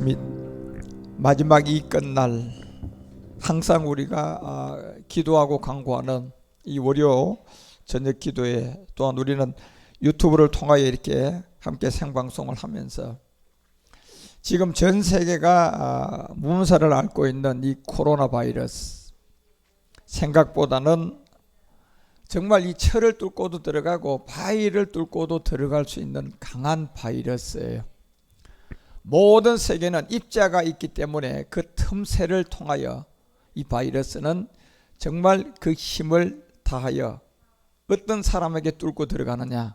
및 마지막이 끝날 항상 우리가 기도하고 간구하는 이 월요 저녁 기도에 또한 우리는 유튜브를 통하여 이렇게 함께 생방송을 하면서 지금 전 세계가 문사를 앓고 있는 이 코로나 바이러스, 생각보다는 정말 이 철을 뚫고도 들어가고 바위를 뚫고도 들어갈 수 있는 강한 바이러스예요. 모든 세계는 입자가 있기 때문에 그 틈새를 통하여 이 바이러스는 정말 그 힘을 다하여 어떤 사람에게 뚫고 들어가느냐,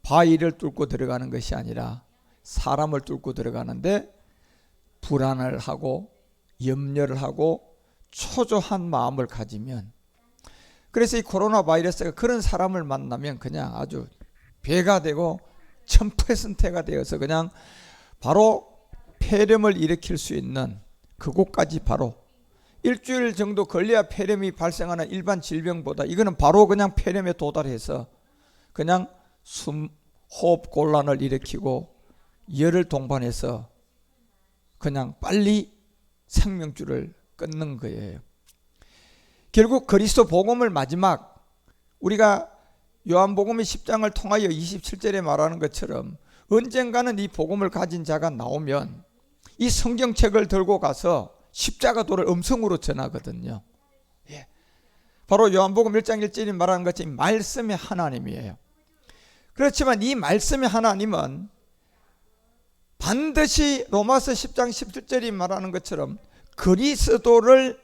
바위를 뚫고 들어가는 것이 아니라 사람을 뚫고 들어가는데 불안을 하고 염려를 하고 초조한 마음을 가지면, 그래서 이 코로나 바이러스가 그런 사람을 만나면 그냥 아주 배가 되고 1000%가 되어서 그냥 바로 폐렴을 일으킬 수 있는 그곳까지 바로 일주일 정도 걸려야 폐렴이 발생하는 일반 질병보다 이거는 바로 그냥 폐렴에 도달해서 그냥 호흡 곤란을 일으키고 열을 동반해서 그냥 빨리 생명줄을 끊는 거예요. 결국 그리스도 복음을 마지막 우리가 요한복음의 10장을 통하여 27절에 말하는 것처럼 언젠가는 이 복음을 가진 자가 나오면 이 성경책을 들고 가서 십자가도를 음성으로 전하거든요. 예. 바로 요한복음 1장 1절이 말하는 것이 말씀의 하나님이에요. 그렇지만 이 말씀의 하나님은 반드시 로마서 10장 17절이 말하는 것처럼 그리스도를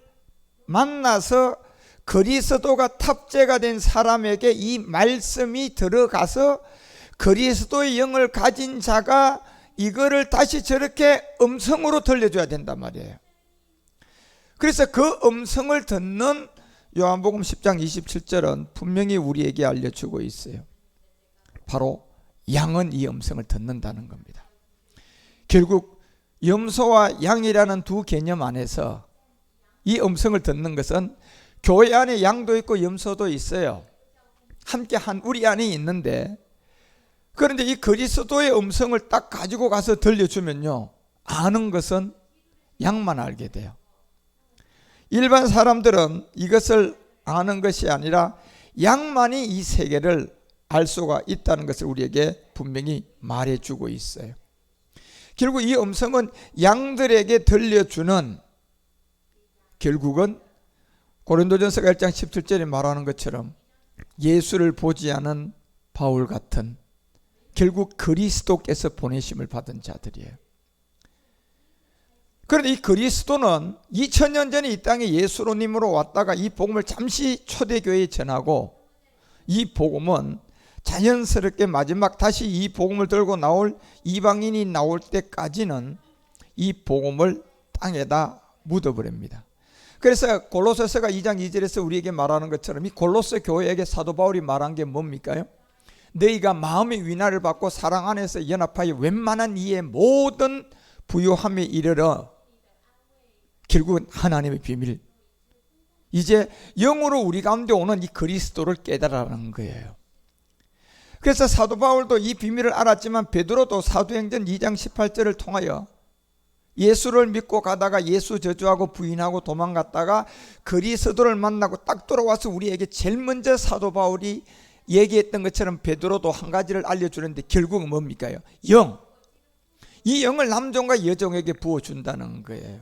만나서 그리스도가 탑재가 된 사람에게 이 말씀이 들어가서 그리스도의 영을 가진 자가 이거를 다시 저렇게 음성으로 들려줘야 된단 말이에요. 그래서 그 음성을 듣는 요한복음 10장 27절은 분명히 우리에게 알려주고 있어요. 바로 양은 이 음성을 듣는다는 겁니다. 결국 염소와 양이라는 두 개념 안에서 이 음성을 듣는 것은 교회 안에 양도 있고 염소도 있어요. 함께 한 우리 안에 있는데, 그런데 이 그리스도의 음성을 딱 가지고 가서 들려주면요, 아는 것은 양만 알게 돼요. 일반 사람들은 이것을 아는 것이 아니라 양만이 이 세계를 알 수가 있다는 것을 우리에게 분명히 말해주고 있어요. 결국 이 음성은 양들에게 들려주는, 결국은 고린도전서 1장 17절에 말하는 것처럼 예수를 보지 않은 바울 같은 결국 그리스도께서 보내심을 받은 자들이에요. 그런데 이 그리스도는 2000년 전에 이 땅에 예수로님으로 왔다가 이 복음을 잠시 초대교회에 전하고, 이 복음은 자연스럽게 마지막 다시 이 복음을 들고 나올 이방인이 나올 때까지는 이 복음을 땅에다 묻어버립니다. 그래서 골로새서가 2장 2절에서 우리에게 말하는 것처럼 이 골로새 교회에게 사도 바울이 말한 게 뭡니까요? 너희가 마음의 위나를 받고 사랑 안에서 연합하여 웬만한 이의 모든 부요함에 이르러 결국은 하나님의 비밀, 이제 영으로 우리 가운데 오는 이 그리스도를 깨달으라는 거예요. 그래서 사도 바울도 이 비밀을 알았지만 베드로도 사도행전 2장 18절을 통하여 예수를 믿고 가다가 예수 저주하고 부인하고 도망갔다가 그리스도를 만나고 딱 돌아와서 우리에게 제일 먼저 사도 바울이 얘기했던 것처럼 베드로도 한 가지를 알려주는데 결국은 뭡니까? 영. 이 영을 남종과 여종에게 부어준다는 거예요.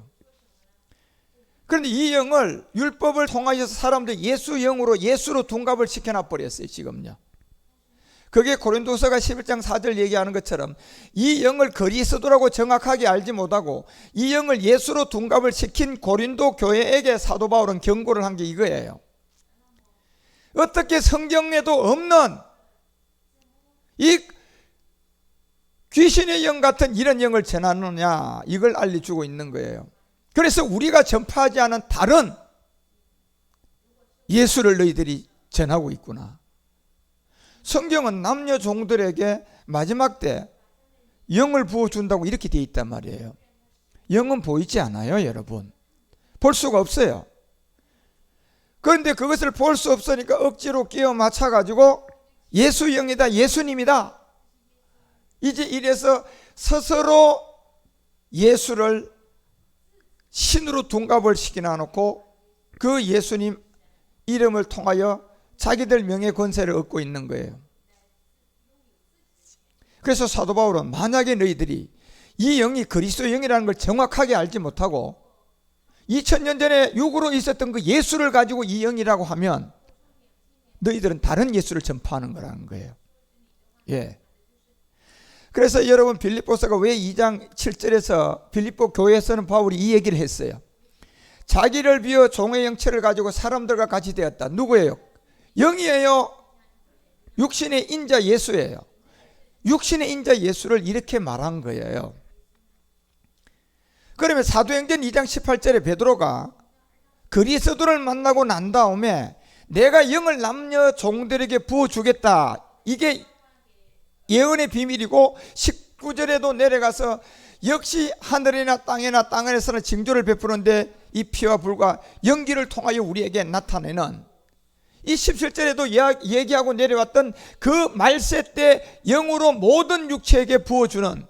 그런데 이 영을 율법을 통하여서 사람들 예수 영으로 예수로 둔갑을 시켜놔 버렸어요. 지금요. 그게 고린도서가 11장 4절 얘기하는 것처럼 이 영을 그리스도라고 정확하게 알지 못하고 이 영을 예수로 둔갑을 시킨 고린도 교회에게 사도 바울은 경고를 한 게 이거예요. 어떻게 성경에도 없는 이 귀신의 영 같은 이런 영을 전하느냐, 이걸 알려주고 있는 거예요. 그래서 우리가 전파하지 않은 다른 예수를 너희들이 전하고 있구나. 성경은 남녀 종들에게 마지막 때 영을 부어준다고 이렇게 되어 있단 말이에요. 영은 보이지 않아요, 여러분. 볼 수가 없어요. 그런데 그것을 볼 수 없으니까 억지로 끼워 맞춰가지고 예수 영이다, 예수님이다, 이제 이래서 스스로 예수를 신으로 둔갑을 시켜놓고 그 예수님 이름을 통하여 자기들 명예 권세를 얻고 있는 거예요. 그래서 사도 바울은 만약에 너희들이 이 영이 그리스도의 영이라는 걸 정확하게 알지 못하고 2000년 전에 육으로 있었던 그 예수를 가지고 이 영이라고 하면 너희들은 다른 예수를 전파하는 거라는 거예요. 예. 그래서 여러분 빌립보서가 왜 2장 7절에서 빌립보 교회에서는 바울이 이 얘기를 했어요. 자기를 비워 종의 영체를 가지고 사람들과 같이 되었다. 누구예요? 영이에요? 육신의 인자 예수예요. 육신의 인자 예수를 이렇게 말한 거예요. 그러면 사도행전 2장 18절에 베드로가 그리스도를 만나고 난 다음에 내가 영을 남녀 종들에게 부어주겠다. 이게 예언의 비밀이고 19절에도 내려가서 역시 하늘이나 땅이나 땅 아래서는 징조를 베푸는데 이 피와 불과 연기를 통하여 우리에게 나타내는 이 17절에도 얘기하고 내려왔던 그 말세 때 영으로 모든 육체에게 부어주는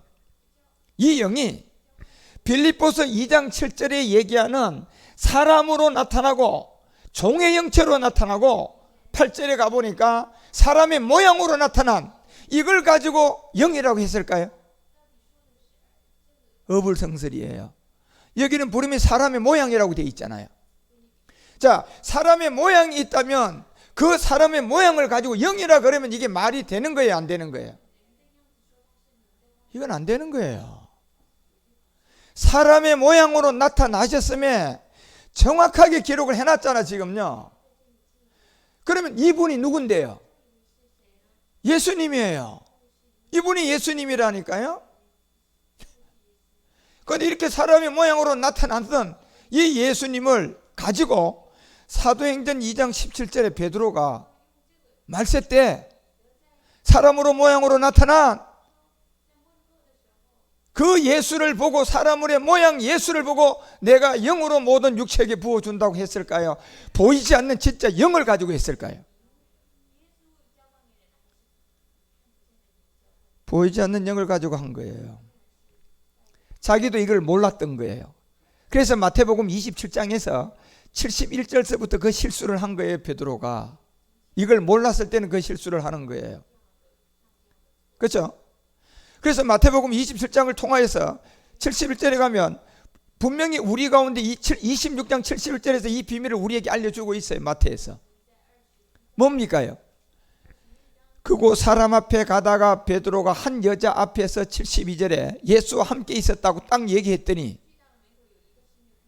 이 영이 빌립보서 2장 7절에 얘기하는 사람으로 나타나고 종의 형체로 나타나고 8절에 가보니까 사람의 모양으로 나타난 이걸 가지고 영이라고 했을까요? 어불성설이에요. 여기는 부름이 사람의 모양이라고 되어 있잖아요. 자, 사람의 모양이 있다면 그 사람의 모양을 가지고 영이라 그러면 이게 말이 되는 거예요, 안 되는 거예요? 이건 안 되는 거예요. 사람의 모양으로 나타나셨음에 정확하게 기록을 해놨잖아 지금요. 그러면 이분이 누군데요? 예수님이에요. 이분이 예수님이라니까요. 그런데 이렇게 사람의 모양으로 나타났던 이 예수님을 가지고 사도행전 2장 17절에 베드로가 말세 때 사람으로 모양으로 나타난 그 예수를 보고 사람의 모양 예수를 보고 내가 영으로 모든 육체에게 부어준다고 했을까요? 보이지 않는 진짜 영을 가지고 했을까요? 보이지 않는 영을 가지고 한 거예요. 자기도 이걸 몰랐던 거예요. 그래서 마태복음 27장에서 71절서부터 그 실수를 한 거예요. 베드로가 이걸 몰랐을 때는 그 실수를 하는 거예요. 그렇죠? 그래서 마태복음 27장을 통하여서 71절에 가면 분명히 우리 가운데 26장 71절에서 이 비밀을 우리에게 알려주고 있어요. 마태에서 뭡니까요? 그곳 사람 앞에 가다가 베드로가 한 여자 앞에서 72절에 예수와 함께 있었다고 딱 얘기했더니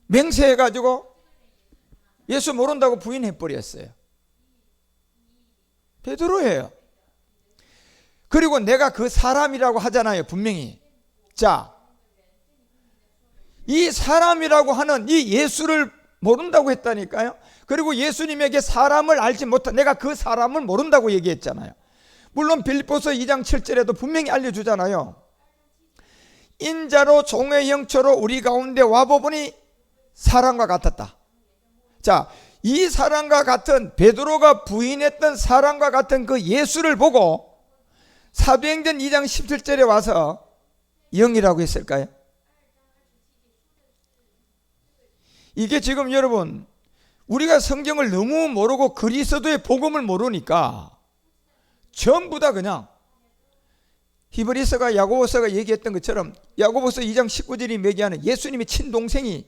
맹세해가지고 예수 모른다고 부인해버렸어요. 베드로예요. 그리고 내가 그 사람이라고 하잖아요. 분명히. 자, 이 사람이라고 하는 이 예수를 모른다고 했다니까요. 그리고 예수님에게 사람을 알지 못한 내가 그 사람을 모른다고 얘기했잖아요. 물론 빌립보서 2장 7절에도 분명히 알려주잖아요. 인자로 종의 형체로 우리 가운데 와보보니 사람과 같았다. 자, 이 사람과 같은 베드로가 부인했던 사람과 같은 그 예수를 보고 사도행전 2장 17절에 와서 영이라고 했을까요? 이게 지금 여러분 우리가 성경을 너무 모르고 그리스도의 복음을 모르니까 전부 다 그냥 히브리서가 야고보서가 얘기했던 것처럼 야고보서 2장 19절이 얘기하는 예수님의 친동생이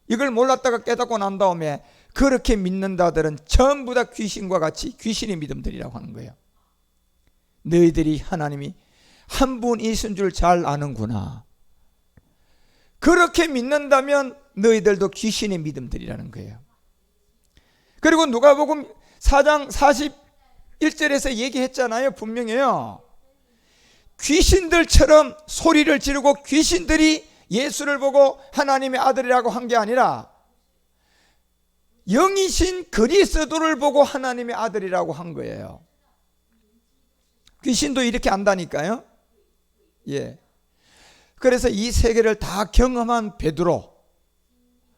이걸 몰랐다가 깨닫고 난 다음에 그렇게 믿는다들은 전부 다 귀신과 같이 귀신의 믿음들이라고 하는 거예요. 너희들이 하나님이 한 분이신 줄 잘 아는구나. 그렇게 믿는다면 너희들도 귀신의 믿음들이라는 거예요. 그리고 누가복음 4장 41절에서 얘기했잖아요. 분명해요. 귀신들처럼 소리를 지르고 귀신들이 예수를 보고 하나님의 아들이라고 한 게 아니라 영이신 그리스도를 보고 하나님의 아들이라고 한 거예요. 귀신도 이렇게 안다니까요. 예. 그래서 이 세계를 다 경험한 베드로.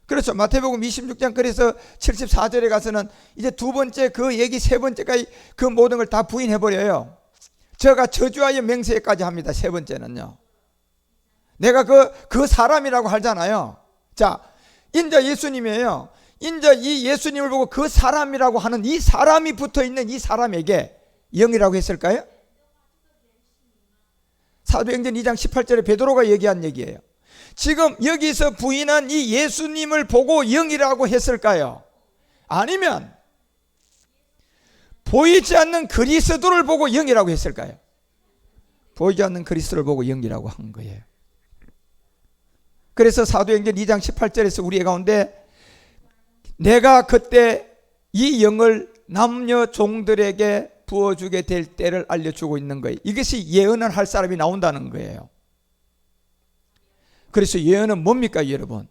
그렇죠. 마태복음 26장 그래서 74절에 가서는 이제 두 번째 그 얘기 세 번째까지 그 모든 걸 다 부인해버려요. 저가 저주하여 맹세까지 합니다. 세 번째는요. 내가 그 사람이라고 하잖아요. 자, 인자 예수님이에요. 인자 이 예수님을 보고 그 사람이라고 하는 이 사람이 붙어 있는 이 사람에게 영이라고 했을까요? 사도행전 2장 18절에 베드로가 얘기한 얘기예요. 지금 여기서 부인한 이 예수님을 보고 영이라고 했을까요? 아니면 보이지 않는 그리스도를 보고 영이라고 했을까요? 보이지 않는 그리스도를 보고 영이라고 한 거예요. 그래서 사도행전 2장 18절에서 우리 가운데 내가 그때 이 영을 남녀 종들에게 부어주게 될 때를 알려주고 있는 거예요. 이것이 예언을 할 사람이 나온다는 거예요. 그래서 예언은 뭡니까 여러분?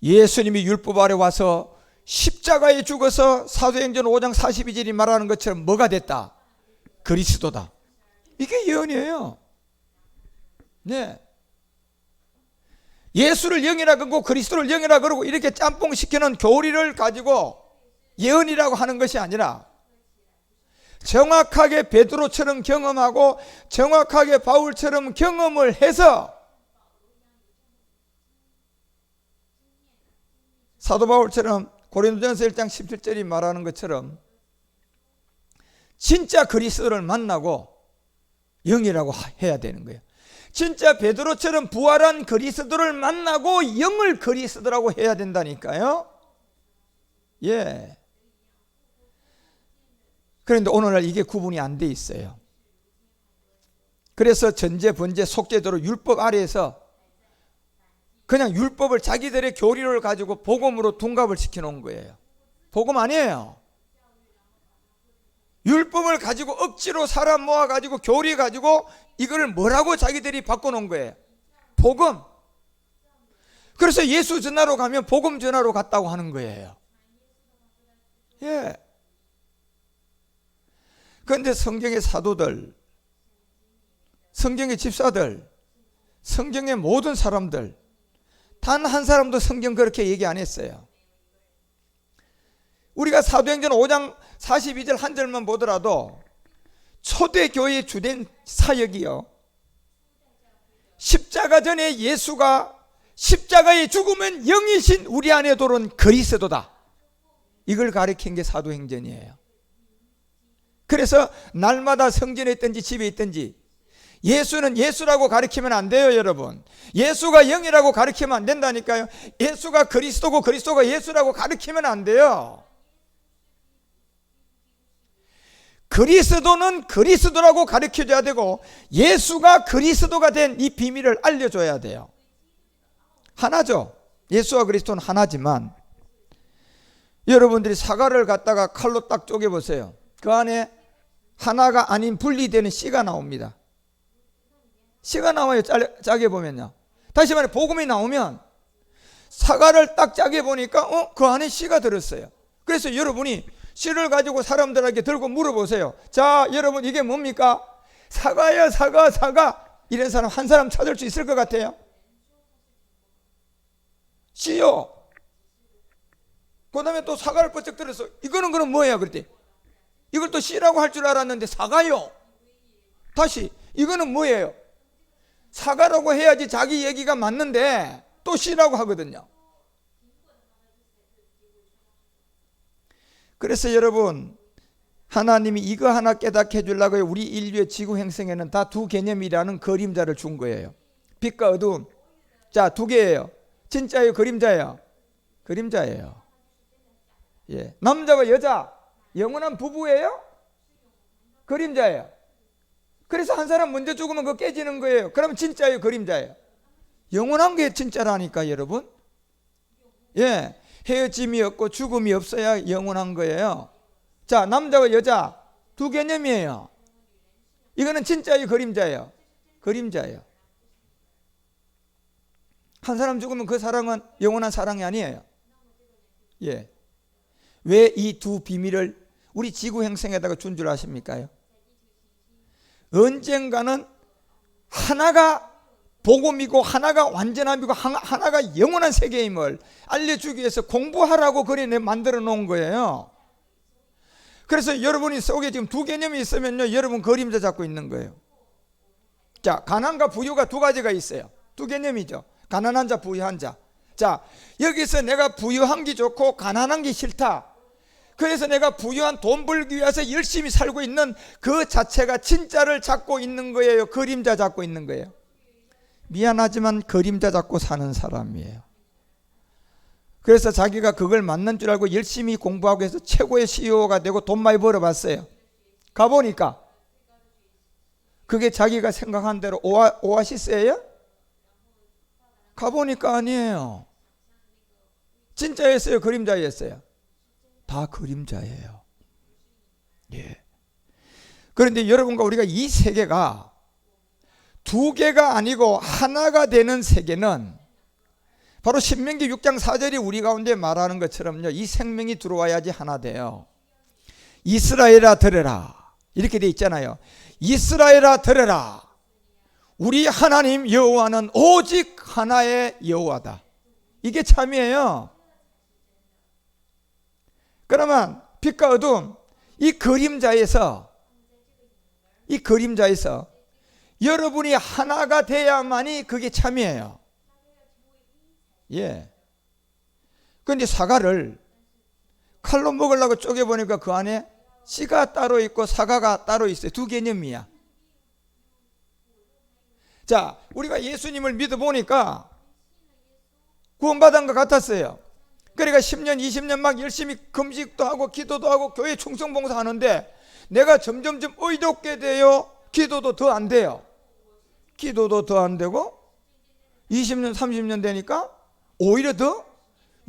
예수님이 율법 아래 와서 십자가에 죽어서 사도행전 5장 42절이 말하는 것처럼 뭐가 됐다? 그리스도다. 이게 예언이에요. 네. 예수를 영이라 그러고 그리스도를 영이라 그러고 이렇게 짬뽕 시켜놓은 교리를 가지고 예언이라고 하는 것이 아니라 정확하게 베드로처럼 경험하고 정확하게 바울처럼 경험을 해서 사도 바울처럼 고린도전서 1장 17절이 말하는 것처럼 진짜 그리스도를 만나고 영이라고 해야 되는 거예요. 진짜 베드로처럼 부활한 그리스도를 만나고 영을 그리스도라고 해야 된다니까요. 예. 그런데 오늘날 이게 구분이 안 돼 있어요. 그래서 전제, 번제, 속죄도로 율법 아래에서 그냥 율법을 자기들의 교리를 가지고 복음으로 둔갑을 시켜놓은 거예요. 복음 아니에요. 율법을 가지고 억지로 사람 모아가지고 교리 가지고 이걸 뭐라고 자기들이 바꿔놓은 거예요? 복음. 그래서 예수 전하러 가면 복음 전하러 갔다고 하는 거예요. 예. 그런데 성경의 사도들, 성경의 집사들, 성경의 모든 사람들 단 한 사람도 성경 그렇게 얘기 안 했어요. 우리가 사도행전 5장 42절 한 절만 보더라도 초대교회의 주된 사역이요, 십자가 전에 예수가 십자가에 죽으면 영이신 우리 안에 들어온 그리스도다, 이걸 가리킨 게 사도행전이에요. 그래서 날마다 성전에 있든지 집에 있든지 예수는 예수라고 가리키면 안 돼요, 여러분. 예수가 영이라고 가리키면 안 된다니까요. 예수가 그리스도고 그리스도가 예수라고 가리키면 안 돼요. 그리스도는 그리스도라고 가르쳐줘야 되고 예수가 그리스도가 된 이 비밀을 알려줘야 돼요. 하나죠. 예수와 그리스도는 하나지만 여러분들이 사과를 갖다가 칼로 딱 쪼개보세요. 그 안에 하나가 아닌 분리되는 씨가 나옵니다. 씨가 나와요. 짜게 보면요. 다시 말해 복음이 나오면 사과를 딱 짜게 보니까 그 안에 씨가 들었어요. 그래서 여러분이 씨를 가지고 사람들에게 들고 물어보세요. 자, 여러분 이게 뭡니까? 사과야, 사과, 사과. 이런 사람 한 사람 찾을 수 있을 것 같아요? 씨요. 그 다음에 또 사과를 번쩍 들었어. 이거는 그럼 뭐예요? 그랬더니 이걸 또 씨라고 할 줄 알았는데 사과요. 다시 이거는 뭐예요? 사과라고 해야지 자기 얘기가 맞는데 또 씨라고 하거든요. 그래서 여러분, 하나님이 이거 하나 깨닫게 해주려고 우리 인류의 지구 행성에는 다 두 개념이라는 그림자를 준 거예요. 빛과 어두움. 자, 두 개예요. 진짜예요, 그림자예요? 그림자예요. 예. 남자와 여자, 영원한 부부예요? 그림자예요. 그래서 한 사람 먼저 죽으면 그거 깨지는 거예요. 그러면 진짜예요, 그림자예요? 영원한 게 진짜라니까, 여러분. 예. 헤어짐이 없고 죽음이 없어야 영원한 거예요. 자, 남자와 여자 두 개념이에요. 이거는 진짜예요, 그림자예요? 그림자예요. 한 사람 죽으면 그 사랑은 영원한 사랑이 아니에요. 예. 왜 이 두 비밀을 우리 지구 행성에다가 준 줄 아십니까요? 언젠가는 하나가 복음이고 하나가 완전함이고 하나가 영원한 세계임을 알려주기 위해서 공부하라고 그래 만들어 놓은 거예요. 그래서 여러분이 속에 지금 두 개념이 있으면요, 여러분 그림자 잡고 있는 거예요. 자, 가난과 부유가 두 가지가 있어요. 두 개념이죠. 가난한 자, 부유한 자. 자, 여기서 내가 부유한 게 좋고 가난한 게 싫다. 그래서 내가 부유한 돈 벌기 위해서 열심히 살고 있는 그 자체가 진짜를 잡고 있는 거예요? 그림자 잡고 있는 거예요? 미안하지만 그림자 잡고 사는 사람이에요. 그래서 자기가 그걸 맞는 줄 알고 열심히 공부하고 해서 최고의 CEO가 되고 돈 많이 벌어봤어요. 가보니까 그게 자기가 생각한 대로 오아시스예요? 가보니까 아니에요. 진짜였어요? 그림자였어요? 다 그림자예요. 예. 그런데 여러분과 우리가 이 세계가 두 개가 아니고 하나가 되는 세계는 바로 신명기 6장 4절이 우리 가운데 말하는 것처럼요, 이 생명이 들어와야지 하나 돼요. 이스라엘아 들으라, 이렇게 돼 있잖아요. 이스라엘아 들으라, 우리 하나님 여호와는 오직 하나의 여호와다. 이게 참이에요. 그러면 빛과 어둠, 이 그림자에서 여러분이 하나가 돼야만이 그게 참이에요. 예. 그런데 사과를 칼로 먹으려고 쪼개보니까 그 안에 씨가 따로 있고 사과가 따로 있어요. 두 개념이야. 자, 우리가 예수님을 믿어보니까 구원받은 것 같았어요. 그러니까 10년 20년 막 열심히 금식도 하고 기도도 하고 교회 충성봉사 하는데 내가 점점점 의롭게 돼요? 기도도 더 안 돼요? 기도도 더 안 되고 20년 30년 되니까 오히려 더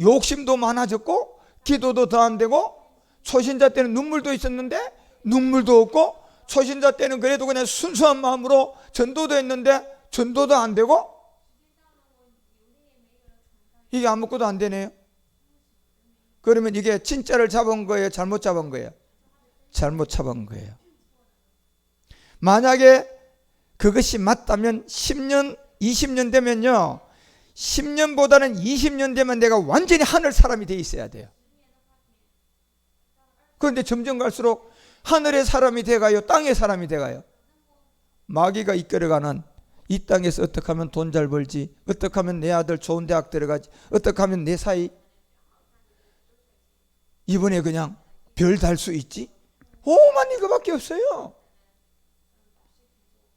욕심도 많아졌고 기도도 더 안 되고, 초신자 때는 눈물도 있었는데 눈물도 없고, 초신자 때는 그래도 그냥 순수한 마음으로 전도도 했는데 전도도 안 되고, 이게 아무것도 안 되네요. 그러면 이게 진짜를 잡은 거예요? 잘못 잡은 거예요? 잘못 잡은 거예요. 만약에 그것이 맞다면 10년 20년 되면요, 10년보다는 20년 되면 내가 완전히 하늘 사람이 돼 있어야 돼요. 그런데 점점 갈수록 하늘의 사람이 돼가요? 땅의 사람이 돼가요? 마귀가 이끌어가는 이 땅에서 어떻게 하면 돈 잘 벌지, 어떻게 하면 내 아들 좋은 대학 들어가지, 어떻게 하면 내 사이 이번에 그냥 별 달 수 있지, 오만 이거밖에 없어요.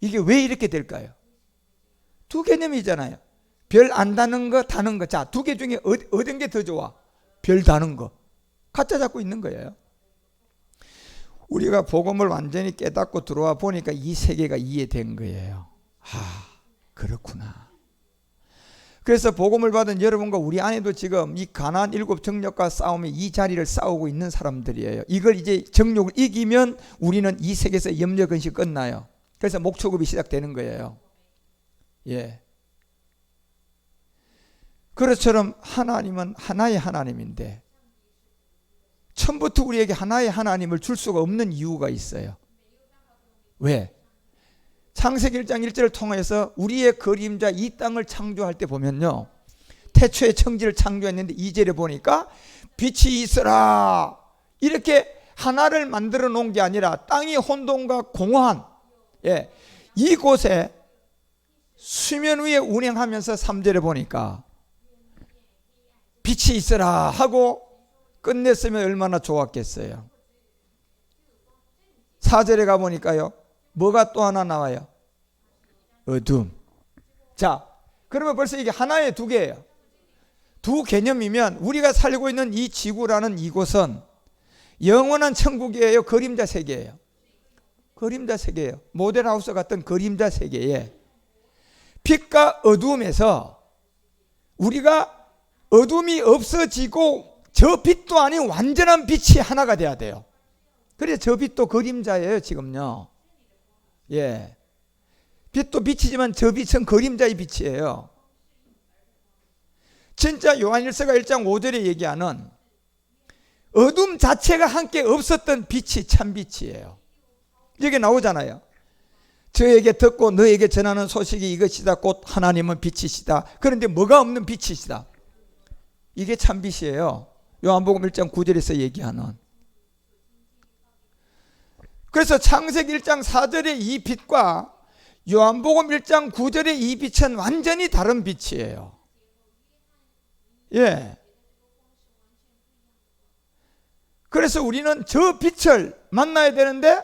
이게 왜 이렇게 될까요? 두 개념이잖아요. 별 안 다는 거, 다는 거. 자, 두 개 중에 어떤 게 더 좋아? 별 다는 거. 가짜 잡고 있는 거예요. 우리가 복음을 완전히 깨닫고 들어와 보니까 이 세계가 이해된 거예요. 그렇구나. 그래서 복음을 받은 여러분과 우리 안에도 지금 이 가나안 7 정력과 싸움에 이 자리를 싸우고 있는 사람들이에요. 이걸 이제 정욕을 이기면 우리는 이 세계에서 염려 근심 끝나요. 그래서 목초급이 시작되는 거예요. 예. 그것처럼 하나님은 하나의 하나님인데 처음부터 우리에게 하나의 하나님을 줄 수가 없는 이유가 있어요. 왜? 창세기 1장 1절을 통해서 우리의 그림자 이 땅을 창조할 때 보면요, 태초에 청지를 창조했는데 2절에 보니까 빛이 있어라, 이렇게 하나를 만들어 놓은 게 아니라 땅이 혼돈과 공허한, 예, 이곳에 수면 위에 운행하면서 3절에 보니까 빛이 있어라 하고 끝냈으면 얼마나 좋았겠어요. 4절에 가보니까요, 뭐가 또 하나 나와요? 어둠. 자, 그러면 벌써 이게 하나의 두 개예요. 두 개념이면 우리가 살고 있는 이 지구라는 이곳은 영원한 천국이에요? 그림자 세계예요? 그림자 세계예요. 모델하우스 같은 그림자 세계에 빛과 어둠에서 우리가 어둠이 없어지고 저 빛도 아닌 완전한 빛이 하나가 돼야 돼요. 그래서 저 빛도 그림자예요 지금요. 예, 빛도 빛이지만 저 빛은 그림자의 빛이에요. 진짜 요한일서가 1장 5절에 얘기하는 어둠 자체가 함께 없었던 빛이 참빛이에요. 여기 나오잖아요. 저에게 듣고 너에게 전하는 소식이 이것이다. 곧 하나님은 빛이시다. 그런데 뭐가 없는 빛이시다. 이게 참빛이에요. 요한복음 1장 9절에서 얘기하는. 그래서 창세기 1장 4절의 이 빛과 요한복음 1장 9절의 이 빛은 완전히 다른 빛이에요. 예. 그래서 우리는 저 빛을 만나야 되는데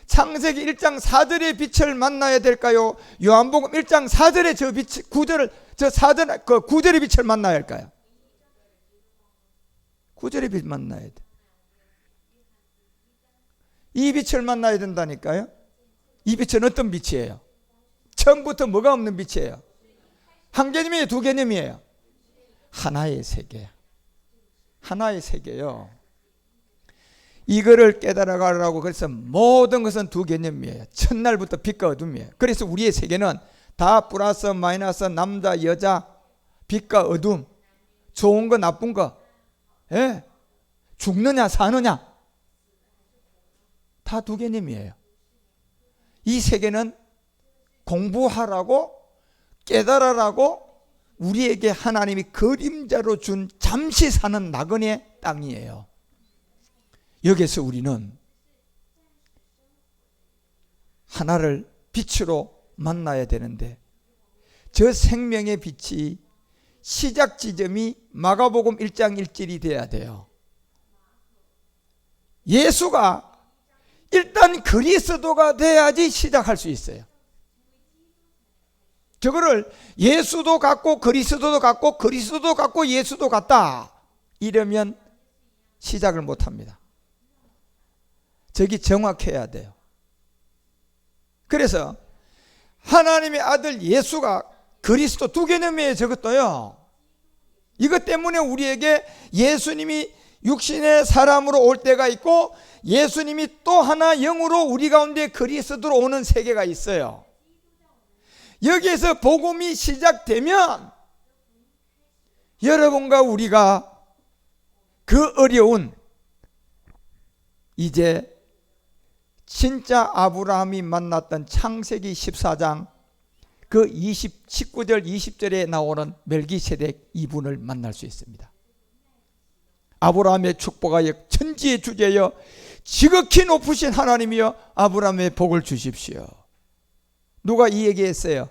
창세기 1장 4절의 빛을 만나야 될까요? 요한복음 1장 4절의 저 빛, 9절을, 저 4절, 그 9절의 빛을 만나야 할까요? 9절의 빛 만나야 돼. 이 빛을 만나야 된다니까요. 이 빛은 어떤 빛이에요? 처음부터 뭐가 없는 빛이에요? 한 개념이에요? 두 개념이에요? 하나의 세계. 하나의 세계요. 이거를 깨달아가라고. 그래서 모든 것은 두 개념이에요. 첫날부터 빛과 어둠이에요. 그래서 우리의 세계는 다 플러스 마이너스, 남자 여자, 빛과 어둠, 좋은 거 나쁜 거, 예? 죽느냐 사느냐, 다 두 개념이에요. 이 세계는 공부하라고, 깨달아라고 우리에게 하나님이 그림자로 준 잠시 사는 나그네 땅이에요. 여기서 우리는 하나를 빛으로 만나야 되는데 저 생명의 빛이 시작 지점이 마가복음 1장 1절이 돼야 돼요. 예수가 일단 그리스도가 돼야지 시작할 수 있어요. 저거를 예수도 같고 그리스도도 같고 그리스도도 같고 예수도 같다 이러면 시작을 못합니다. 저기 정확해야 돼요. 그래서 하나님의 아들 예수가 그리스도 두 개념이에요. 저것도요. 이것 때문에 우리에게 예수님이 육신의 사람으로 올 때가 있고 예수님이 또 하나 영으로 우리 가운데 그리스도로 오는 세계가 있어요. 여기에서 복음이 시작되면 여러분과 우리가 그 어려운 이제 진짜 아브라함이 만났던 창세기 14장 그 19절 20절에 나오는 멜기세덱 이분을 만날 수 있습니다. 아브라함의 축복하여 천지의 주제여 지극히 높으신 하나님이여 아브라함의 복을 주십시오. 누가 이 얘기했어요?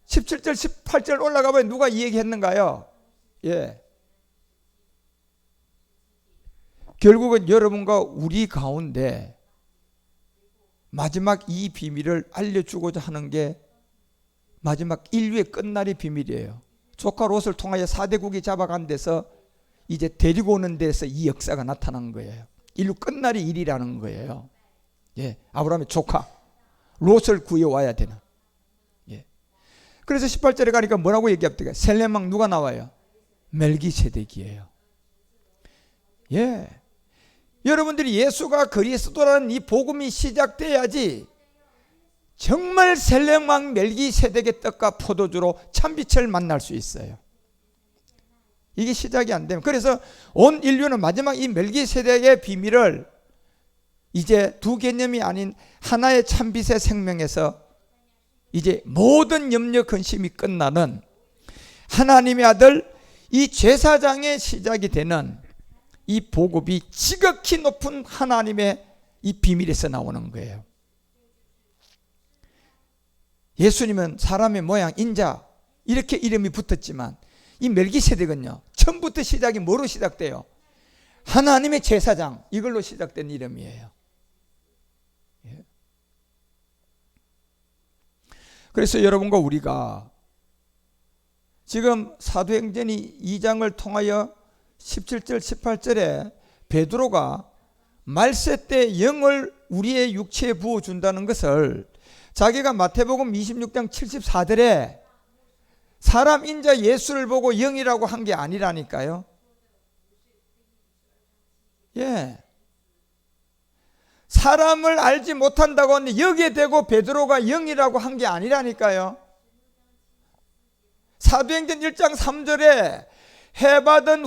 17절 18절 올라가면 누가 이 얘기했는가요? 예. 결국은 여러분과 우리 가운데 마지막 이 비밀을 알려주고자 하는 게 마지막 인류의 끝날의 비밀이에요. 조카 롯을 통하여 4대국이 잡아간 데서 이제 데리고 오는 데서 이 역사가 나타난 거예요. 인류 끝날의 일이라는 거예요. 예, 아브라함의 조카 롯을 구해와야 되는. 예. 그래서 18절에 가니까 뭐라고 얘기합니까? 셀레망 누가 나와요? 멜기세덱이에요. 예. 여러분들이 예수가 그리스도라는 이 복음이 시작돼야지 정말 셀레망 멜기세덱의 떡과 포도주로 참빛을 만날 수 있어요. 이게 시작이 안 되면, 그래서 온 인류는 마지막 이 멜기세덱의 비밀을 이제 두 개념이 아닌 하나의 참빛의 생명에서 이제 모든 염려 근심이 끝나는 하나님의 아들 이 제사장의 시작이 되는 이 복음이 지극히 높은 하나님의 이 비밀에서 나오는 거예요. 예수님은 사람의 모양 인자 이렇게 이름이 붙었지만 이 멜기세덱은요 처음부터 시작이 뭐로 시작돼요? 하나님의 제사장, 이걸로 시작된 이름이에요. 예. 그래서 여러분과 우리가 지금 사도행전이 2장을 통하여 17절 18절에 베드로가 말세 때 영을 우리의 육체에 부어준다는 것을 자기가 마태복음 26장 74절에 사람 인자 예수를 보고 영이라고 한 게 아니라니까요. 예. 사람을 알지 못한다고 하는데 여기에 대고 베드로가 영이라고 한 게 아니라니까요. 사도행전 1장 3절에 해받은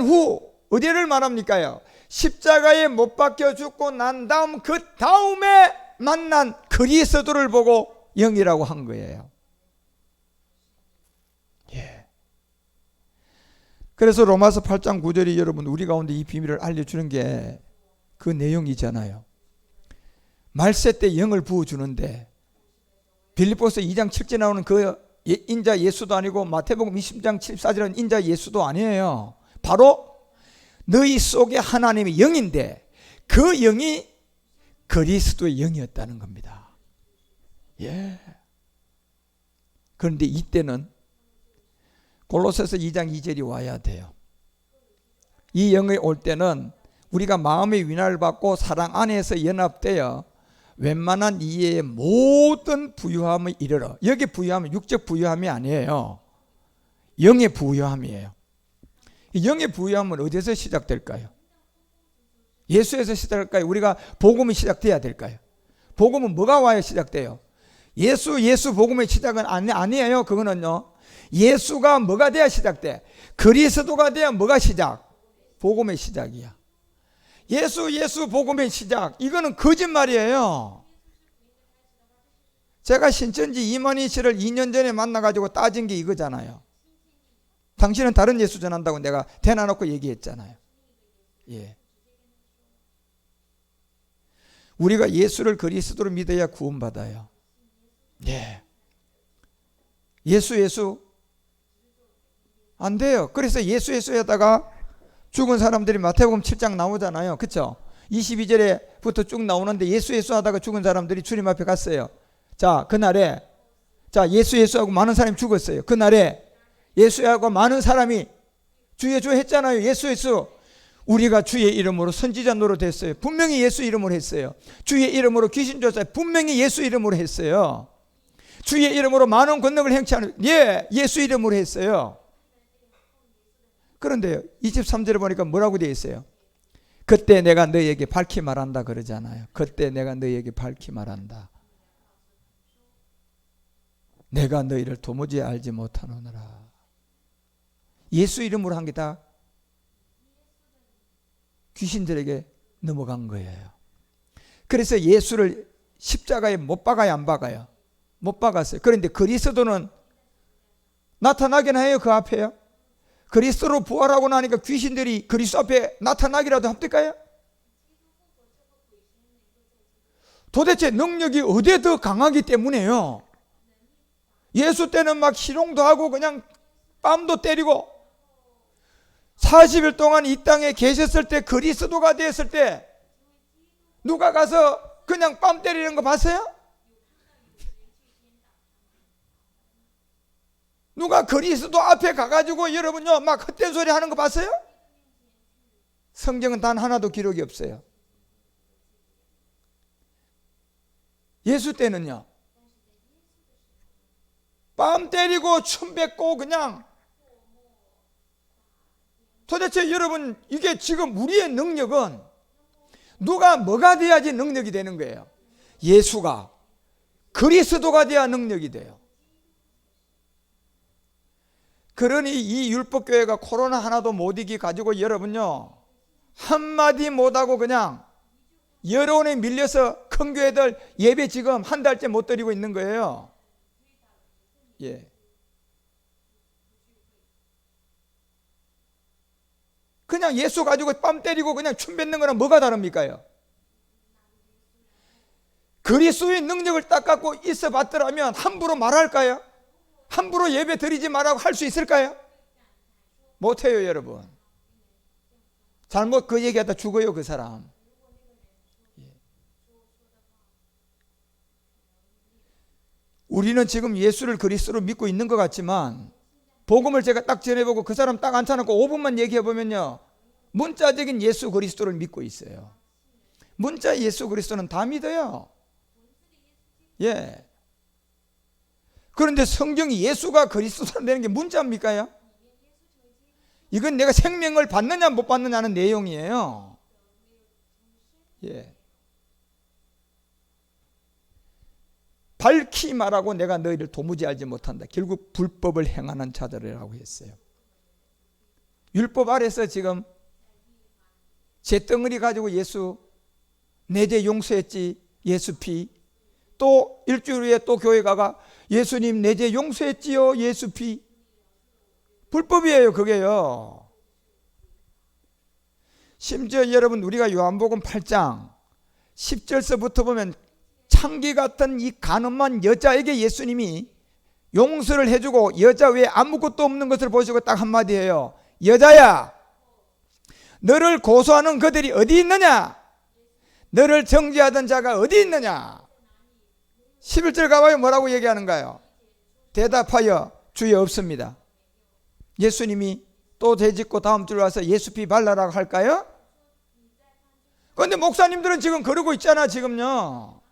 후 어디를 말합니까요? 십자가에 못 박혀 죽고 난 다음 그 다음에 만난 그리스도를 보고 영이라고 한 거예요. 예. 그래서 로마서 8장 9절이 여러분 우리 가운데 이 비밀을 알려주는 게 그 내용이잖아요. 말세 때 영을 부어주는데 빌립보서 2장 7절 나오는 그 인자 예수도 아니고 마태복음 20장 74절은 인자 예수도 아니에요. 바로 너희 속에 하나님의 영인데 그 영이 그리스도의 영이었다는 겁니다. 예. 그런데 이때는 골로새서 2장 2절이 와야 돼요. 이 영이 올 때는 우리가 마음의 위안을 받고 사랑 안에서 연합되어 웬만한 이해의 모든 부유함을 이르러. 여기 부유함은 육적 부유함이 아니에요. 영의 부유함이에요. 영의 부유함은 어디서 시작될까요? 예수에서 시작할까요? 우리가 복음이 시작돼야 될까요? 복음은 뭐가 와야 시작돼요? 예수 복음의 시작은 아니에요. 그거는요, 예수가 뭐가 돼야 시작돼? 그리스도가 돼야 뭐가 시작? 복음의 시작이야. 예수 복음의 시작, 이거는 거짓말이에요. 제가 신천지 이만희 씨를 2년 전에 만나가지고 따진 게 이거잖아요. 당신은 다른 예수 전한다고 내가 대놔놓고 얘기했잖아요. 예. 우리가 예수를 그리스도로 믿어야 구원받아요. 예. 예수 안 돼요. 그래서 예수 하다가 죽은 사람들이 마태복음 7장 나오잖아요. 그렇죠? 22절에부터 쭉 나오는데 예수 하다가 죽은 사람들이 주님 앞에 갔어요. 자, 그날에 예수하고 많은 사람이 죽었어요. 그날에 예수하고 많은 사람이 주 했잖아요. 예수 우리가 주의 이름으로 선지자 노릇했어요. 분명히 예수 이름으로 했어요. 주의 이름으로 귀신 쫓아요. 분명히 예수 이름으로 했어요. 주의 이름으로 많은 권능을 행치하는, 예수 이름으로 했어요. 그런데요, 23절에 보니까 뭐라고 되어 있어요? 그때 내가 너희에게 밝히 말한다 그러잖아요. 그때 내가 너희에게 밝히 말한다. 내가 너희를 도무지 알지 못하노라. 예수 이름으로 한 게 다 귀신들에게 넘어간 거예요. 그래서 예수를 십자가에 못 박아요, 안 박아요? 못 박았어요. 그런데 그리스도는 나타나긴 해요. 그 앞에요. 그리스도로 부활하고 나니까 귀신들이 그리스도 앞에 나타나기라도 합니까요? 도대체 능력이 어디에 더 강하기 때문에요. 예수 때는 막 희롱도 하고 그냥 뺨도 때리고 40일 동안 이 땅에 계셨을 때, 그리스도가 되었을 때 누가 가서 그냥 뺨 때리는 거 봤어요? 누가 그리스도 앞에 가가지고 여러분요 막 헛된 소리 하는 거 봤어요? 성경은 단 하나도 기록이 없어요. 예수 때는요, 뺨 때리고 춤 뱉고 그냥, 도대체 여러분 이게 지금 우리의 능력은 누가 뭐가 돼야지 능력이 되는 거예요? 예수가 그리스도가 돼야 능력이 돼요. 그러니 이 율법교회가 코로나 하나도 못 이기 가지고 여러분요 한마디 못하고 그냥 여론에 밀려서 큰 교회들 예배 지금 한 달째 못 드리고 있는 거예요. 예. 그냥 예수 가지고 뺨 때리고 그냥 춤 뱉는 거랑 뭐가 다릅니까요? 그리스도의 능력을 딱 갖고 있어 봤더라면 함부로 말할까요? 함부로 예배 드리지 말라고 할 수 있을까요? 못해요, 여러분. 잘못 그 얘기하다 죽어요, 그 사람. 우리는 지금 예수를 그리스도로 믿고 있는 것 같지만 복음을 제가 딱 전해보고 그 사람 딱 앉혀놓고 5분만 얘기해보면요 문자적인 예수 그리스도를 믿고 있어요. 문자 예수 그리스도는 다 믿어요. 예. 그런데 성경이 예수가 그리스도라 되는 게 문자입니까요? 이건 내가 생명을 받느냐 못 받느냐는 내용이에요. 예. 밝히 말하고 내가 너희를 도무지 알지 못한다. 결국 불법을 행하는 자들이라고 했어요. 율법 아래서 지금 잿덩어리 가지고 예수 내 죄 용서했지, 예수 피. 또 일주일 후에 또 교회 가가 예수님 내 죄 용서했지요, 예수 피. 불법이에요, 그게요. 심지어 여러분 우리가 요한복음 8장 10절서부터 보면 창기 같은 이 간음한 여자에게 예수님이 용서를 해주고 여자 외에 아무것도 없는 것을 보시고 딱 한마디 해요. 여자야, 너를 고소하는 그들이 어디 있느냐? 너를 정죄하던 자가 어디 있느냐? 11절 가봐요. 뭐라고 얘기하는가요? 대답하여 주여 없습니다. 예수님이 또 되짚고 다음 줄 와서 예수피 발라라고 할까요? 그런데 목사님들은 지금 그러고 있잖아. 지금요.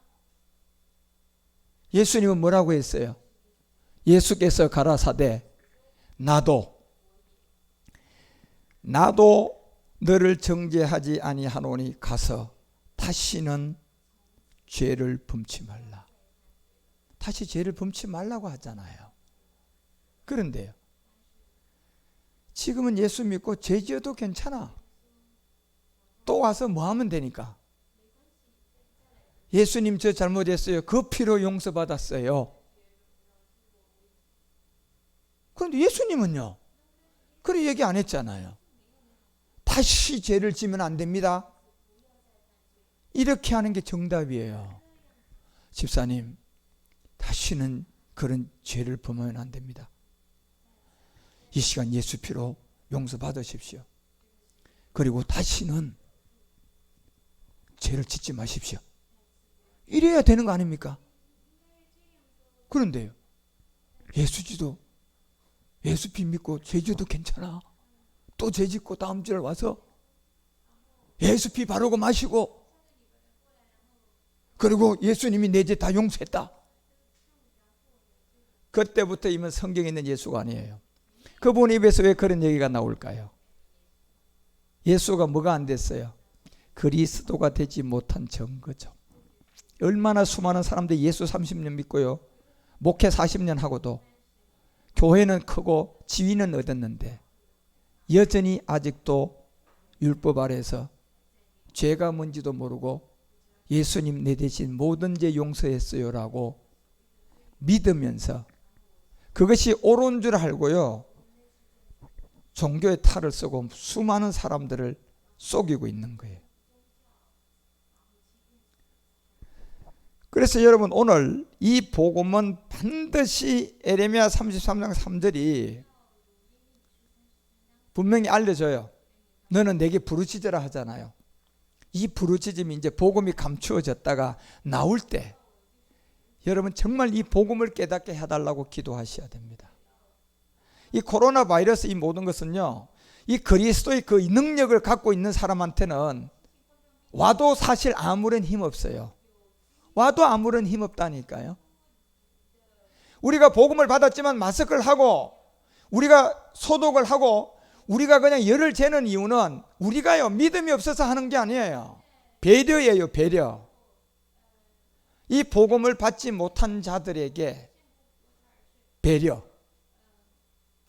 예수님은 뭐라고 했어요? 예수께서 가라사대 나도 너를 정죄하지 아니하노니 가서 다시는 죄를 범치 말라. 다시 죄를 범치 말라고 하잖아요. 그런데요, 지금은 예수 믿고 죄 지어도 괜찮아. 또 와서 뭐 하면 되니까. 예수님 저 잘못했어요. 그 피로 용서받았어요. 그런데 예수님은요, 그런 얘기 안 했잖아요. 다시 죄를 지면 안 됩니다. 이렇게 하는 게 정답이에요. 집사님, 다시는 그런 죄를 범하면 안 됩니다. 이 시간 예수 피로 용서받으십시오. 그리고 다시는 죄를 짓지 마십시오. 이래야 되는 거 아닙니까? 그런데요, 예수지도 예수 피 믿고 죄 지어도 괜찮아. 또 죄 짓고 다음 주에 와서 예수 피 바르고 마시고, 그리고 예수님이 내 죄 다 용서했다. 그때부터 이면 성경에 있는 예수가 아니에요. 그분 입에서 왜 그런 얘기가 나올까요? 예수가 뭐가 안 됐어요? 그리스도가 되지 못한 증거죠. 얼마나 수많은 사람들이 예수 30년 믿고요, 목회 40년 하고도 교회는 크고 지위는 얻었는데 여전히 아직도 율법 아래에서 죄가 뭔지도 모르고 예수님 내 대신 모든 죄 용서했어요 라고 믿으면서 그것이 옳은 줄 알고요, 종교의 탈을 쓰고 수많은 사람들을 속이고 있는 거예요. 그래서 여러분, 오늘 이 복음은 반드시 에레미야 33장 3절이 분명히 알려줘요. 너는 내게 부르짖으라 하잖아요. 이 부르짖음이 이제 복음이 감추어졌다가 나올 때 여러분 정말 이 복음을 깨닫게 해달라고 기도하셔야 됩니다. 이 코로나 바이러스 이 모든 것은요, 이 그리스도의 그 능력을 갖고 있는 사람한테는 와도 사실 아무런 힘 없어요. 와도 아무런 힘 없다니까요. 우리가 복음을 받았지만 마스크를 하고 우리가 소독을 하고 우리가 그냥 열을 재는 이유는 우리가요 믿음이 없어서 하는 게 아니에요. 배려예요, 배려. 이 복음을 받지 못한 자들에게 배려.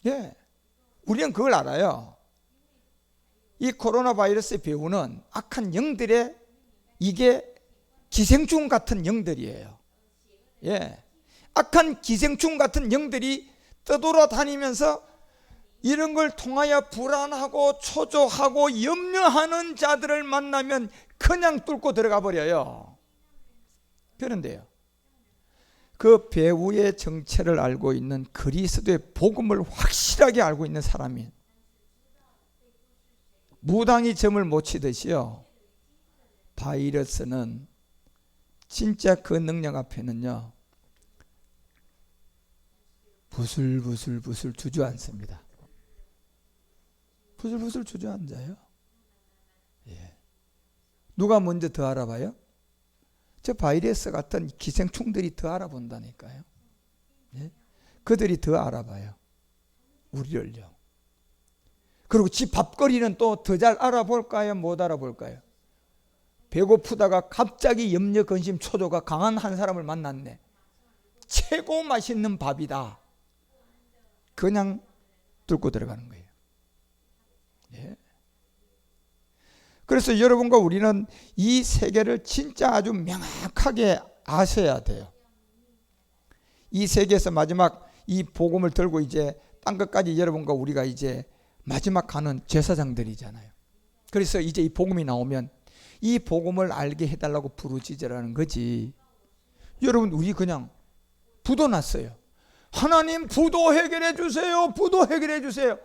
예, 우리는 그걸 알아요. 이 코로나 바이러스의 배후는 악한 영들의, 이게 기생충 같은 영들이에요. 예, 악한 기생충 같은 영들이 떠돌아다니면서 이런 걸 통하여 불안하고 초조하고 염려하는 자들을 만나면 그냥 뚫고 들어가 버려요. 그런데요, 그 배후의 정체를 알고 있는, 그리스도의 복음을 확실하게 알고 있는 사람이 무당이 점을 못 치듯이요, 바이러스는 진짜 그 능력 앞에는요 부슬부슬 주저앉습니다. 부슬부슬 주저앉아요. 예. 누가 먼저 더 알아봐요? 저 바이러스 같은 기생충들이 더 알아본다니까요. 예? 그들이 더 알아봐요, 우리를요. 그리고 지 밥거리는 또 더 잘 알아볼까요, 못 알아볼까요? 배고프다가 갑자기 염려, 근심, 초조가 강한 한 사람을 만났네. 최고 맛있는 밥이다. 그냥 뚫고 들어가는 거예요. 예. 그래서 여러분과 우리는 이 세계를 진짜 아주 명확하게 아셔야 돼요. 이 세계에서 마지막 이 복음을 들고 이제 딴 것까지 여러분과 우리가 이제 마지막 가는 제사장들이잖아요. 그래서 이제 이 복음이 나오면 이 복음을 알게 해달라고 부르짖으라는 거지. 여러분, 우리 그냥 부도 났어요. 하나님, 부도 해결해 주세요. 부도 해결해 주세요.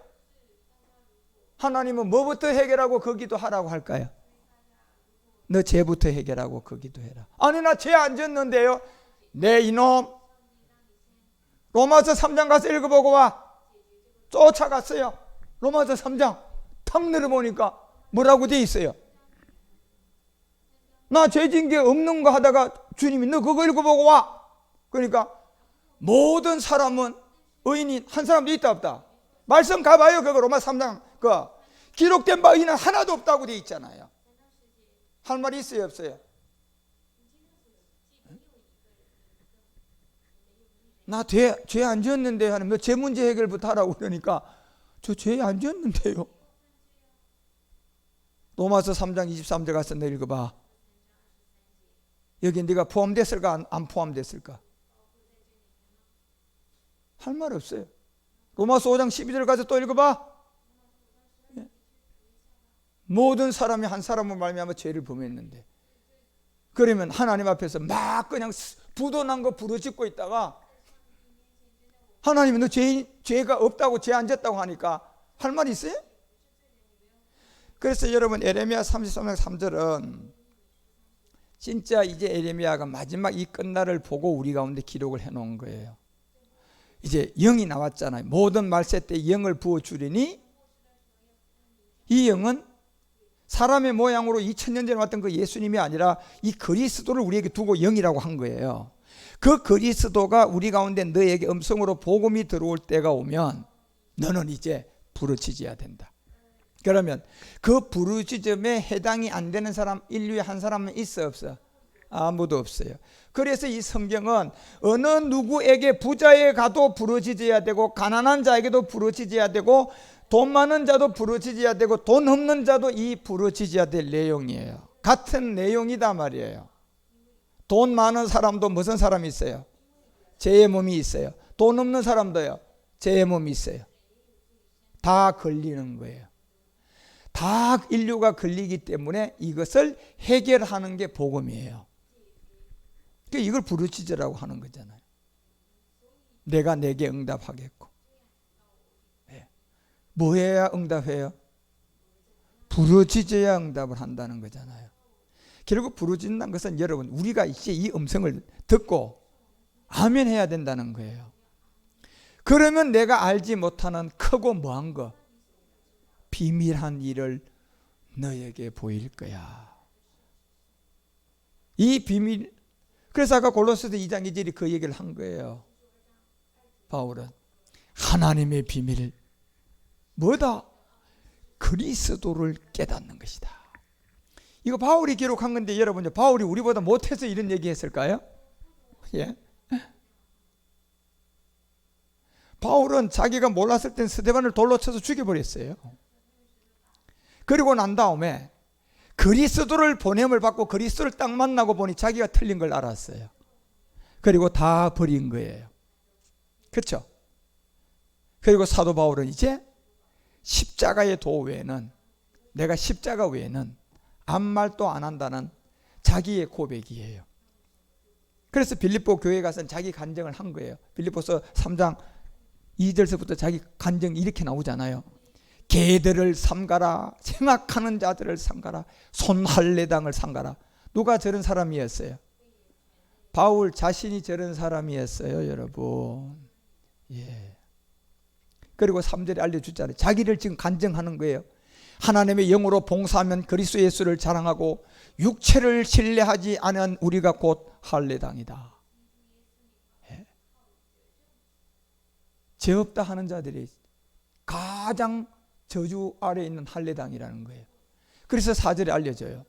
하나님은 뭐부터 해결하고 거기도 하라고 할까요? 너 죄부터 해결하고 거기도 해라. 아니, 나 죄 안 졌는데요. 네, 이놈. 로마서 3장 가서 읽어보고 와. 쫓아갔어요. 로마서 3장 탁 늘어보니까 뭐라고 돼 있어요? 나 죄진 게 없는 거 하다가 주님이 너 그거 읽어보고 와. 그러니까 모든 사람은 의인이 한 사람도 있다 없다? 말씀 가봐요. 그거 로마 3장 그 기록된 바 의인은 하나도 없다고 돼 있잖아요. 할 말이 있어요 없어요? 나 죄 안 지었는데 하는 뭐 죄 문제 해결부터 하라고 그러니까 저 죄 안 지었는데요. 로마서 3장 23절 가서 너 읽어봐. 여기 네가 포함됐을까 안 포함됐을까? 할 말 없어요. 로마서 5장 12절 가서 또 읽어봐. 모든 사람이 한 사람을 말미암아 죄를 범했는데, 그러면 하나님 앞에서 막 그냥 부도 난 거 부르짖고 있다가 하나님이 너 죄가 없다고 죄 안 졌다고 하니까 할 말이 있어요? 그래서 여러분 에레미야 33장 3절은 진짜 이제 에레미야가 마지막 이 끝날을 보고 우리 가운데 기록을 해놓은 거예요. 이제 영이 나왔잖아요. 모든 말세 때 영을 부어주리니, 이 영은 사람의 모양으로 2000년 전에 왔던 그 예수님이 아니라 이 그리스도를 우리에게 두고 영이라고 한 거예요. 그 그리스도가 우리 가운데 너에게 음성으로 복음이 들어올 때가 오면 너는 이제 부르짖어야 된다. 그러면 그 부르짖음에 해당이 안 되는 사람, 인류에 한 사람은 있어 없어? 아무도 없어요. 그래서 이 성경은 어느 누구에게 부자에 가도 부르짖어야 되고, 가난한 자에게도 부르짖어야 되고, 돈 많은 자도 부르짖어야 되고, 돈 없는 자도 이 부르짖어야 될 내용이에요. 같은 내용이다 말이에요. 돈 많은 사람도 무슨 사람이 있어요? 죄의 몸이 있어요. 돈 없는 사람도요, 죄의 몸이 있어요. 다 걸리는 거예요. 다 인류가 걸리기 때문에 이것을 해결하는 게 복음이에요. 그러니까 이걸 부르짖으라고 하는 거잖아요. 내가 내게 응답하겠고. 네. 뭐 해야 응답해요? 부르짖어야 응답을 한다는 거잖아요. 결국 부르짖는다는 것은 여러분, 우리가 이제 이 음성을 듣고 아멘 해야 된다는 거예요. 그러면 내가 알지 못하는 크고 뭐한 거, 비밀한 일을 너에게 보일 거야. 이 비밀, 그래서 아까 골로새서 2장 2절이 그 얘기를 한 거예요. 바울은 하나님의 비밀 뭐다? 그리스도를 깨닫는 것이다. 이거 바울이 기록한 건데, 여러분, 바울이 우리보다 못해서 이런 얘기 했을까요? 예. 바울은 자기가 몰랐을 땐 스데반을 돌로 쳐서 죽여버렸어요. 그리고 난 다음에 그리스도를 보냄을 받고 그리스도를 딱 만나고 보니 자기가 틀린 걸 알았어요. 그리고 다 버린 거예요. 그렇죠? 그리고 사도 바울은 이제 십자가의 도 외에는, 내가 십자가 외에는 아무 말도 안 한다는 자기의 고백이에요. 그래서 빌립보 교회에 가서는 자기 간증을 한 거예요. 빌립보서 3장 2절서부터 자기 간증 이렇게 나오잖아요. 개들을 삼가라, 생각하는 자들을 삼가라, 손할례당을 삼가라. 누가 저런 사람이었어요? 바울 자신이 저런 사람이었어요, 여러분. 예. 그리고 3절에 알려주잖아요. 자기를 지금 간증하는 거예요. 하나님의 영으로 봉사하면 그리스도 예수를 자랑하고, 육체를 신뢰하지 않은 우리가 곧 할례당이다. 예. 죄 없다 하는 자들이 가장 저주 아래에 있는 할례당이라는 거예요. 그래서 4절에 알려져요.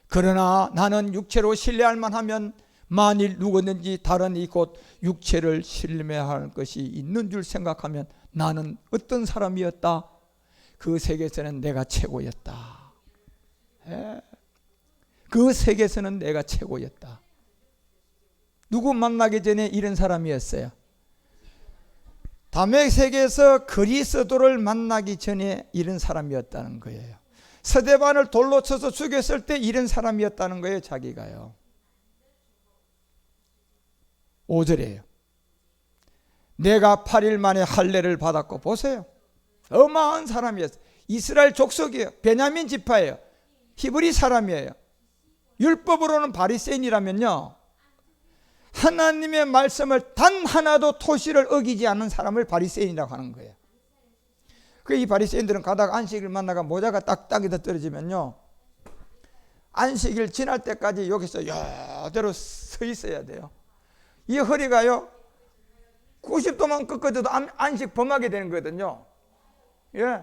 그러나 나는 육체로 신뢰할 만하면 만일 누구든지 다른 이 곧 육체를 신뢰할 것이 있는 줄 생각하면 나는 어떤 사람이었다? 그 세계에서는 내가 최고였다. 예. 그 세계에서는 내가 최고였다. 누구 만나기 전에 이런 사람이었어요? 담의 세계에서 그리스도를 만나기 전에 이런 사람이었다는 거예요. 스데반을 돌로 쳐서 죽였을 때 이런 사람이었다는 거예요. 자기가요. 5절이에요. 내가 8일 만에 할례를 받았고, 보세요. 어마어마한 사람이었어요. 이스라엘 족속이에요. 베냐민 지파예요. 히브리 사람이에요. 율법으로는 바리새인이라면요, 하나님의 말씀을 단 하나도 토시를 어기지 않는 사람을 바리새인이라고 하는 거예요. 이 바리새인들은 가다가 안식일 만나가 모자가 딱 땅에다 떨어지면요, 안식일 지날 때까지 여기서 이대로 서 있어야 돼요. 이 허리가요 90도만 꺾어져도 안식 범하게 되는 거거든요. 예.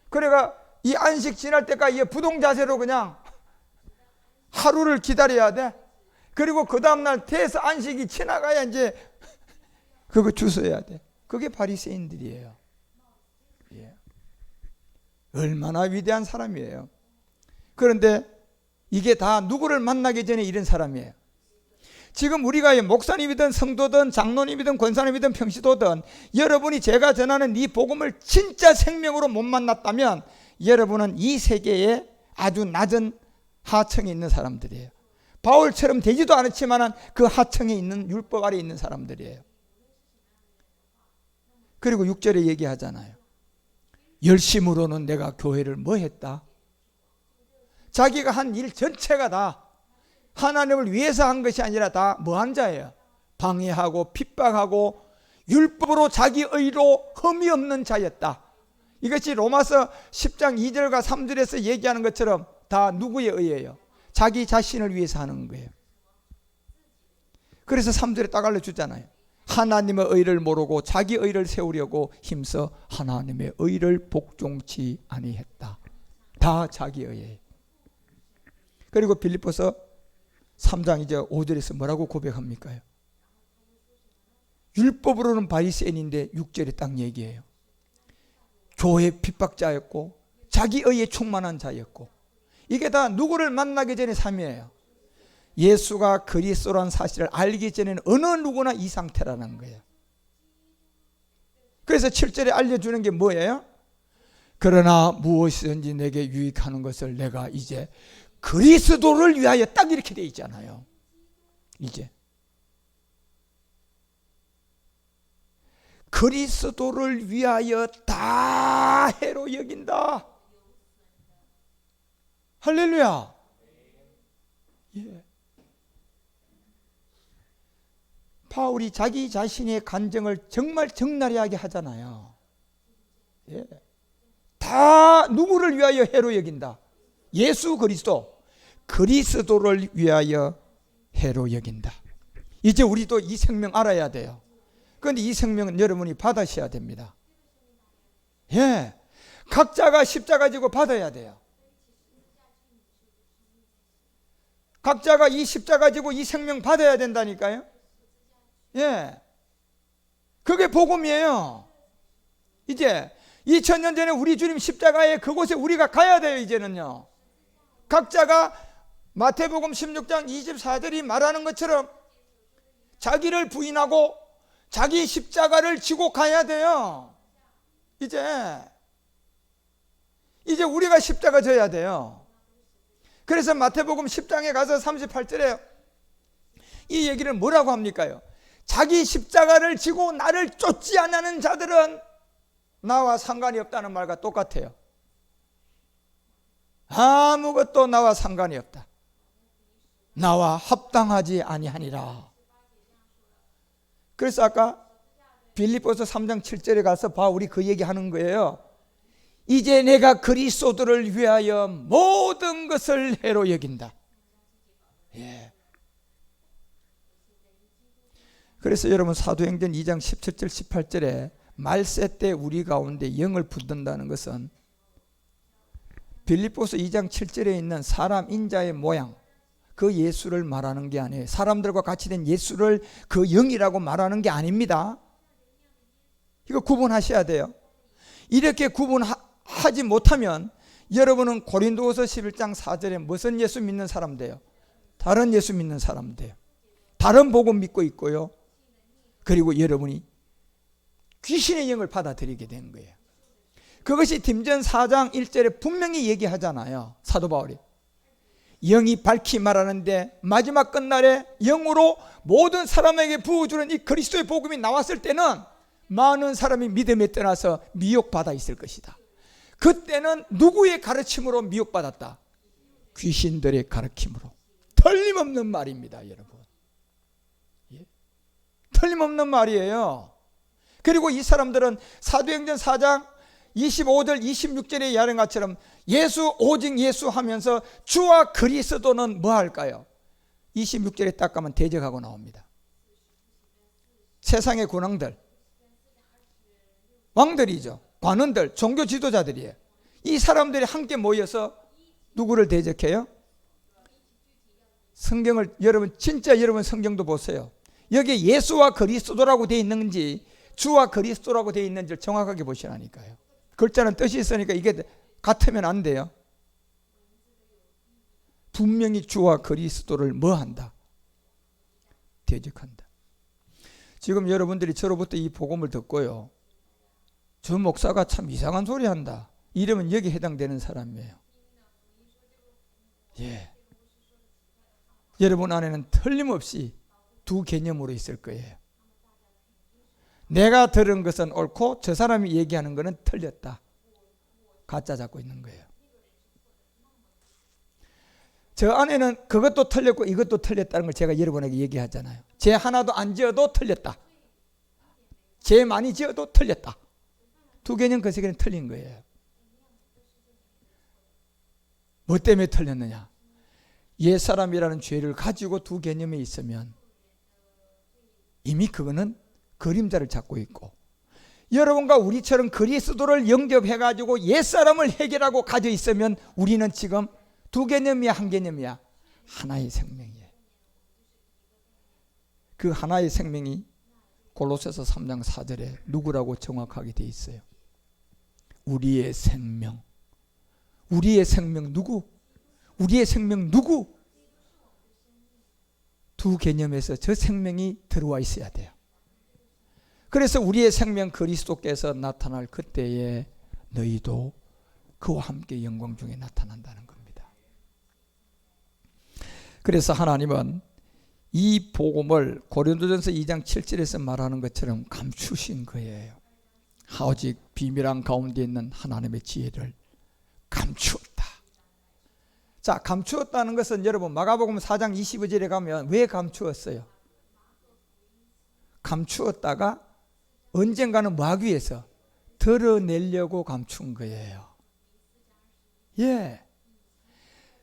그래가 이 안식 지날 때까지 부동 자세로 그냥 하루를 기다려야 돼. 그리고 그 다음날 태에서 안식이 지나가야 이제 그거 주워야 돼. 그게 바리새인들이에요. 예. 얼마나 위대한 사람이에요. 그런데 이게 다 누구를 만나기 전에 이런 사람이에요. 지금 우리가 목사님이든 성도든 장로님이든 권사님이든 평시도든 여러분이 제가 전하는 이 복음을 진짜 생명으로 못 만났다면 여러분은 이 세계에 아주 낮은 하층에 있는 사람들이에요. 바울처럼 되지도 않았지만 그 하층에 있는, 율법 아래 있는 사람들이에요. 그리고 6절에 얘기하잖아요. 열심으로는 내가 교회를 뭐 했다? 자기가 한 일 전체가 다 하나님을 위해서 한 것이 아니라 다 뭐 한 자예요? 방해하고 핍박하고 율법으로 자기 의로 흠이 없는 자였다. 이것이 로마서 10장 2절과 3절에서 얘기하는 것처럼 다 누구에 의해요? 자기 자신을 위해서 하는 거예요. 그래서 3절에 딱 알려주잖아요. 하나님의 의를 모르고 자기 의를 세우려고 힘써 하나님의 의를 복종치 아니했다. 다 자기 의예요. 그리고 빌립보서 3장 이제 5절에서 뭐라고 고백합니까? 율법으로는 바리새인인데 6절에 딱 얘기해요. 교회 핍박자였고 자기 의에 충만한 자였고, 이게 다 누구를 만나기 전의 삶이에요. 예수가 그리스도라는 사실을 알기 전에는 어느 누구나 이 상태라는 거예요. 그래서 7절에 알려주는 게 뭐예요? 그러나 무엇이든지 내게 유익하는 것을 내가 이제 그리스도를 위하여, 딱 이렇게 돼 있잖아요. 이제 그리스도를 위하여 다 해로 여긴다. 할렐루야. 예. 바울이 자기 자신의 간증을 정말 적나라하게 하잖아요. 예. 다 누구를 위하여 해로 여긴다? 예수 그리스도, 그리스도를 위하여 해로 여긴다. 이제 우리도 이 생명 알아야 돼요. 그런데 이 생명은 여러분이 받으셔야 됩니다. 예, 각자가 십자가 지고 받아야 돼요. 각자가 이 십자가 지고 이 생명 받아야 된다니까요. 예, 그게 복음이에요. 이제 2000년 전에 우리 주님 십자가에 그곳에 우리가 가야 돼요. 이제는요, 각자가 마태복음 16장 24절이 말하는 것처럼 자기를 부인하고 자기 십자가를 지고 가야 돼요. 이제 우리가 십자가 져야 돼요. 그래서 마태복음 10장에 가서 38절에 이 얘기를 뭐라고 합니까요? 자기 십자가를 지고 나를 쫓지 않는 자들은 나와 상관이 없다는 말과 똑같아요. 아무것도 나와 상관이 없다. 나와 합당하지 아니하니라. 그래서 아까 빌립보서 3장 7절에 가서 바울이 그 얘기하는 거예요. 이제 내가 그리스도를 위하여 모든 것을 해로 여긴다. 예. 그래서 여러분 사도행전 2장 17절 18절에 말세 때 우리 가운데 영을 붓는다는 것은 빌립보서 2장 7절에 있는 사람 인자의 모양, 그 예수를 말하는 게 아니에요. 사람들과 같이 된 예수를 그 영이라고 말하는 게 아닙니다. 이거 구분하셔야 돼요. 이렇게 구분하지 못하면 여러분은 고린도후서 11장 4절에 무슨 예수 믿는 사람 돼요? 다른 예수 믿는 사람 돼요. 다른 복음 믿고 있고요. 그리고 여러분이 귀신의 영을 받아들이게 된 거예요. 그것이 딘전 4장 1절에 분명히 얘기하잖아요. 사도 바울이 영이 밝히 말하는데 마지막 끝날에 영으로 모든 사람에게 부어주는 이 그리스도의 복음이 나왔을 때는 많은 사람이 믿음에 떠나서 미혹받아 있을 것이다. 그때는 누구의 가르침으로 미혹받았다? 귀신들의 가르침으로. 틀림없는 말입니다, 여러분. 예? 틀림없는 말이에요. 그리고 이 사람들은 사도행전 4장 25절 26절에 이야기한 것처럼 예수 오직 예수 하면서 주와 그리스도는 뭐 할까요? 26절에 딱 가면 대적하고 나옵니다. 세상의 군왕들, 왕들이죠. 관원들, 종교 지도자들이에요. 이 사람들이 함께 모여서 누구를 대적해요? 성경을 여러분 성경도 보세요. 여기에 예수와 그리스도라고 되어 있는지 주와 그리스도라고 되어 있는지를 정확하게 보시라니까요. 글자는 뜻이 있으니까 이게 같으면 안 돼요. 분명히 주와 그리스도를 뭐 한다? 대적한다. 지금 여러분들이 저로부터 이 복음을 듣고요, 저 목사가 참 이상한 소리 한다, 이러면 여기 해당되는 사람이에요. 예. 여러분 안에는 틀림없이 두 개념으로 있을 거예요. 내가 들은 것은 옳고 저 사람이 얘기하는 것은 틀렸다. 가짜 잡고 있는 거예요. 저 안에는 그것도 틀렸고 이것도 틀렸다는 걸 제가 여러분에게 얘기하잖아요. 죄 하나도 안 지어도 틀렸다. 죄 많이 지어도 틀렸다. 두 개념 그 세 개는 틀린 거예요. 뭐 때문에 틀렸느냐? 옛사람이라는 죄를 가지고 두 개념이 있으면 이미 그거는 그림자를 잡고 있고, 여러분과 우리처럼 그리스도를 영접해가지고 옛사람을 해결하고 가져 있으면 우리는 지금 두 개념이야, 한 개념이야? 하나의 생명이에요. 그 하나의 생명이 골로새서 3장 4절에 누구라고 정확하게 되어 있어요? 우리의 생명. 우리의 생명 누구? 우리의 생명 누구? 두 개념에서 저 생명이 들어와 있어야 돼요. 그래서 우리의 생명 그리스도께서 나타날 그때에 너희도 그와 함께 영광 중에 나타난다는 겁니다. 그래서 하나님은 이 복음을 고린도전서 2장 7절에서 말하는 것처럼 감추신 거예요. 오직 비밀한 가운데 있는 하나님의 지혜를 감추었다. 자, 감추었다는 것은 여러분 마가복음 4장 25절에 가면 왜 감추었어요? 감추었다가 언젠가는 뭐 하기 위해서? 드러내려고 감춘 거예요. 예.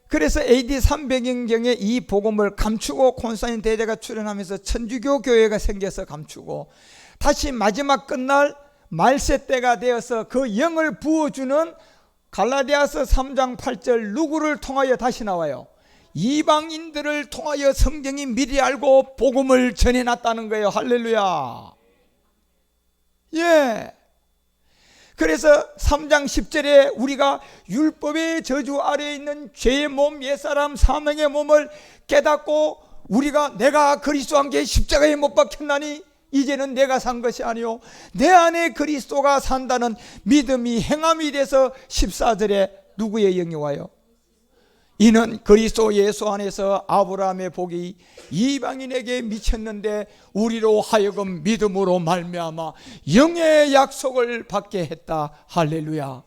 그래서 AD 300년경에 이 복음을 감추고 콘스탄틴 대제가 출현하면서 천주교 교회가 생겨서 감추고, 다시 마지막 끝날 말세 때가 되어서 그 영을 부어주는 갈라디아서 3장 8절 누구를 통하여 다시 나와요? 이방인들을 통하여 성경이 미리 알고 복음을 전해놨다는 거예요. 할렐루야. 예. 그래서 3장 10절에 우리가 율법의 저주 아래에 있는 죄의 몸, 옛사람 사망의 몸을 깨닫고 우리가 내가 그리스도와 함께 십자가에 못 박혔나니 이제는 내가 산 것이 아니요 내 안에 그리스도가 산다는 믿음이 행함이 돼서 14절에 누구의 영이 와요? 이는 그리스도 예수 안에서 아브라함의 복이 이방인에게 미쳤는데 우리로 하여금 믿음으로 말미암아 영의 약속을 받게 했다. 할렐루야.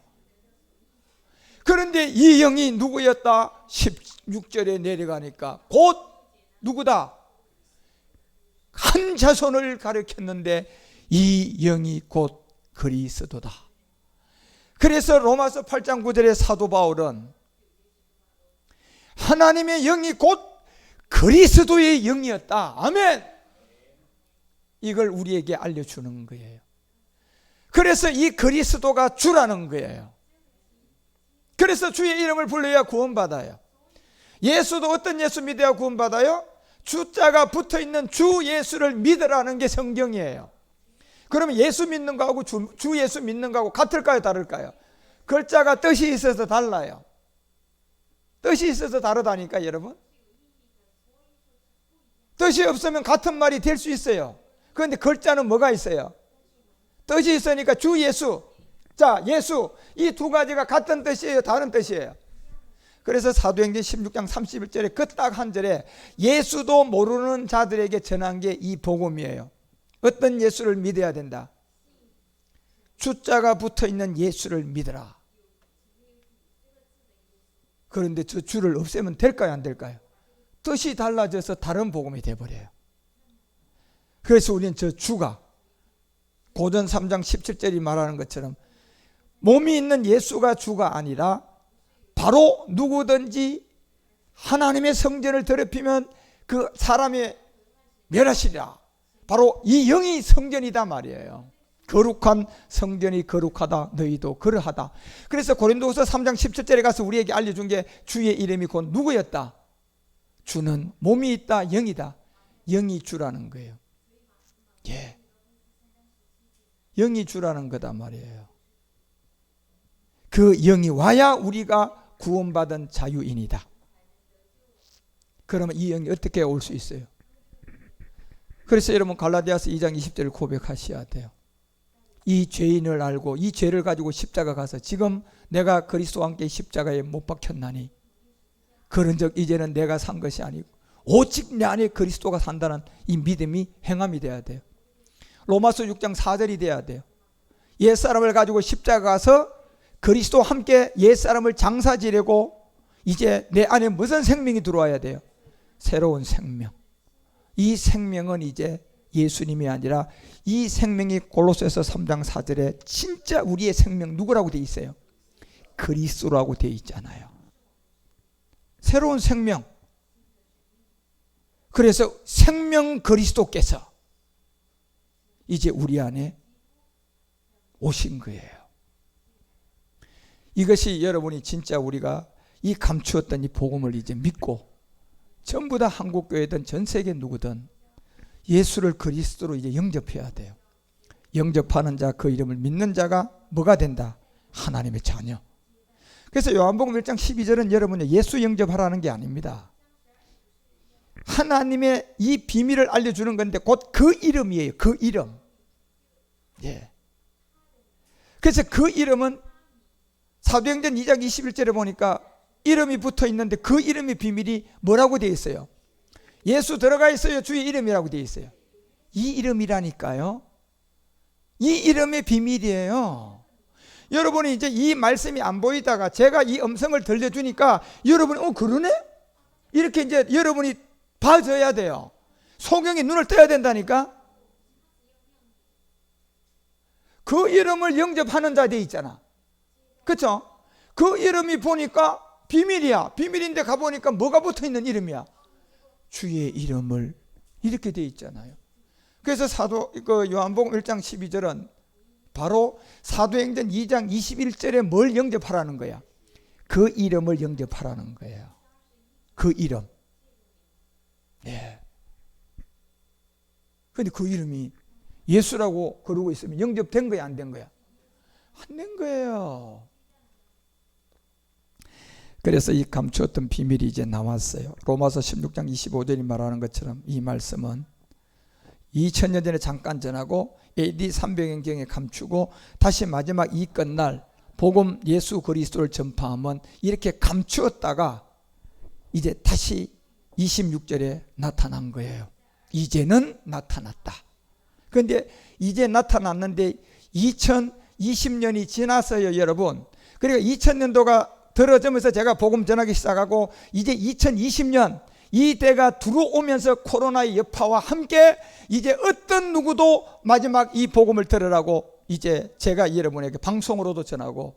그런데 이 영이 누구였다? 16절에 내려가니까 곧 누구다? 한 자손을 가리켰는데 이 영이 곧 그리스도다. 그래서 로마서 8장 9절에 사도 바울은 하나님의 영이 곧 그리스도의 영이었다. 아멘. 이걸 우리에게 알려주는 거예요. 그래서 이 그리스도가 주라는 거예요. 그래서 주의 이름을 불러야 구원받아요. 예수도 어떤 예수 믿어야 구원받아요? 주자가 붙어있는 주 예수를 믿으라는 게 성경이에요. 그러면 예수 믿는 거하고 주 예수 믿는 거하고 같을까요, 다를까요? 글자가 뜻이 있어서 달라요. 뜻이 있어서 다르다니까 여러분. 뜻이 없으면 같은 말이 될 수 있어요. 그런데 글자는 뭐가 있어요? 뜻이 있으니까 주 예수. 자, 예수, 이 두 가지가 같은 뜻이에요, 다른 뜻이에요? 그래서 사도행전 16장 31절에 그 딱 한 절에 예수도 모르는 자들에게 전한 게 이 복음이에요. 어떤 예수를 믿어야 된다? 주자가 붙어있는 예수를 믿어라. 그런데 저 주를 없애면 될까요, 안 될까요? 뜻이 달라져서 다른 복음이 돼버려요. 그래서 우리는 저 주가 고전 3장 17절이 말하는 것처럼 몸이 있는 예수가 주가 아니라 바로 누구든지 하나님의 성전을 더럽히면 그 사람이 멸하시리라. 바로 이 영이 성전이다 말이에요. 거룩한 성전이 거룩하다, 너희도 그러하다. 그래서 고린도후서 3장 17절에 가서 우리에게 알려준 게 주의 이름이 곧 누구였다? 주는 몸이 있다, 영이다. 영이 주라는 거예요. 예, 영이 주라는 거다 말이에요. 그 영이 와야 우리가 구원받은 자유인이다. 그러면 이 영이 어떻게 올 수 있어요? 그래서 여러분 갈라디아서 2장 20절을 고백하셔야 돼요. 이 죄인을 알고 이 죄를 가지고 십자가 가서 지금 내가 그리스도와 함께 십자가에 못 박혔나니 그런 적 이제는 내가 산 것이 아니고 오직 내 안에 그리스도가 산다는 이 믿음이 행함이 돼야 돼요. 로마서 6장 4절이 돼야 돼요. 옛사람을 가지고 십자가 가서 그리스도와 함께 옛사람을 장사지려고 이제 내 안에 무슨 생명이 들어와야 돼요? 새로운 생명. 이 생명은 이제 예수님이 아니라 이 생명이 골로새서 3장 4절에 진짜 우리의 생명 누구라고 되어 있어요? 그리스도라고 되어 있잖아요. 새로운 생명. 그래서 생명 그리스도께서 이제 우리 안에 오신 거예요. 이것이 여러분이 진짜 우리가 이 감추었던 이 복음을 이제 믿고 전부 다 한국교회든 전 세계 누구든 예수를 그리스도로 이제 영접해야 돼요. 영접하는 자, 그 이름을 믿는 자가 뭐가 된다? 하나님의 자녀. 그래서 요한복음 1장 12절은 여러분이 예수 영접하라는 게 아닙니다. 하나님의 이 비밀을 알려주는 건데 곧 그 이름이에요. 그 이름. 예. 그래서 그 이름은 사도행전 2장 21절에 보니까 이름이 붙어 있는데 그 이름의 비밀이 뭐라고 되어 있어요? 예수 들어가 있어요? 주의 이름이라고 되어 있어요? 이 이름이라니까요. 이 이름의 비밀이에요. 여러분이 이제 이 말씀이 안 보이다가 제가 이 음성을 들려주니까 여러분이 그러네? 이렇게 이제 여러분이 봐줘야 돼요. 소경이 눈을 떠야 된다니까. 그 이름을 영접하는 자 돼 있잖아. 그렇죠? 그 이름이 보니까 비밀이야. 비밀인데 가보니까 뭐가 붙어있는 이름이야? 주의 이름을 이렇게 돼 있잖아요. 그래서 요한복음 1장 12절은 바로 사도행전 2장 21절에 뭘 영접하라는 거야? 그 이름을 영접하라는 거예요. 그 이름. 예. 근데 그 이름이 예수라고 그러고 있으면 영접된 거야, 안 된 거야? 안 된 거예요. 그래서 이 감추었던 비밀이 이제 나왔어요. 로마서 16장 25절이 말하는 것처럼 이 말씀은 2000년 전에 잠깐 전하고 AD 300년경에 감추고 다시 마지막 이 끝날 복음 예수 그리스도를 전파하면 이렇게 감추었다가 이제 다시 26절에 나타난 거예요. 이제는 나타났다. 그런데 이제 나타났는데 2020년이 지났어요, 여러분. 그러니까 2000년도가 들어지면서 제가 복음 전하기 시작하고 이제 2020년 이 때가 들어오면서 코로나의 여파와 함께 이제 어떤 누구도 마지막 이 복음을 들으라고 이제 제가 여러분에게 방송으로도 전하고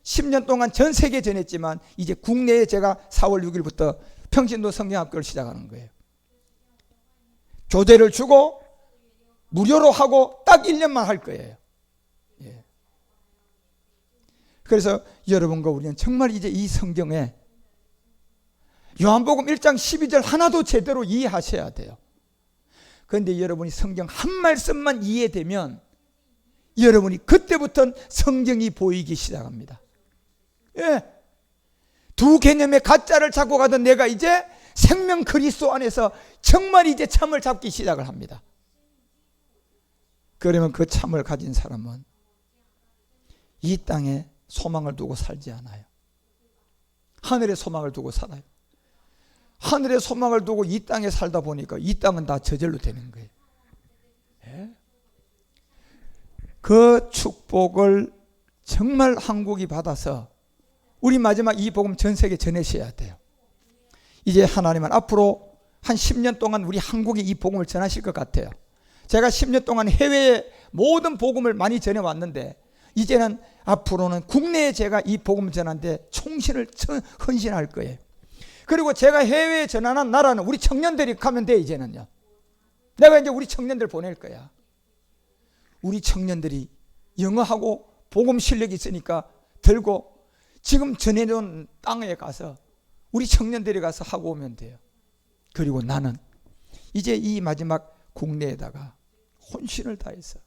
10년 동안 전 세계에 전했지만 이제 국내에 제가 4월 6일부터 평신도 성경학교를 시작하는 거예요. 교재를 주고 무료로 하고 딱 1년만 할 거예요. 예. 그래서 여러분과 우리는 정말 이제 이 성경에 요한복음 1장 12절 하나도 제대로 이해하셔야 돼요. 그런데 여러분이 성경 한 말씀만 이해되면 여러분이 그때부터는 성경이 보이기 시작합니다. 예. 두 개념의 가짜를 잡고 가던 내가 이제 생명 그리스도 안에서 정말 이제 참을 잡기 시작을 합니다. 그러면 그 참을 가진 사람은 이 땅에 소망을 두고 살지 않아요. 하늘에 소망을 두고 살아요. 하늘에 소망을 두고 이 땅에 살다 보니까 이 땅은 다 저절로 되는 거예요. 예? 그 축복을 정말 한국이 받아서 우리 마지막 이 복음 전 세계에 전해셔야 돼요. 이제 하나님은 앞으로 한 10년 동안 우리 한국에 이 복음을 전하실 것 같아요. 제가 10년 동안 해외에 모든 복음을 많이 전해왔는데 이제는 앞으로는 국내에 제가 이 복음을 전하는데 총신을 헌신할 거예요. 그리고 제가 해외에 전하는 나라는 우리 청년들이 가면 돼. 이제는요, 내가 이제 우리 청년들 보낼 거야. 우리 청년들이 영어하고 복음 실력이 있으니까 들고 지금 전해놓은 땅에 가서 우리 청년들이 가서 하고 오면 돼요. 그리고 나는 이제 이 마지막 국내에다가 혼신을 다해서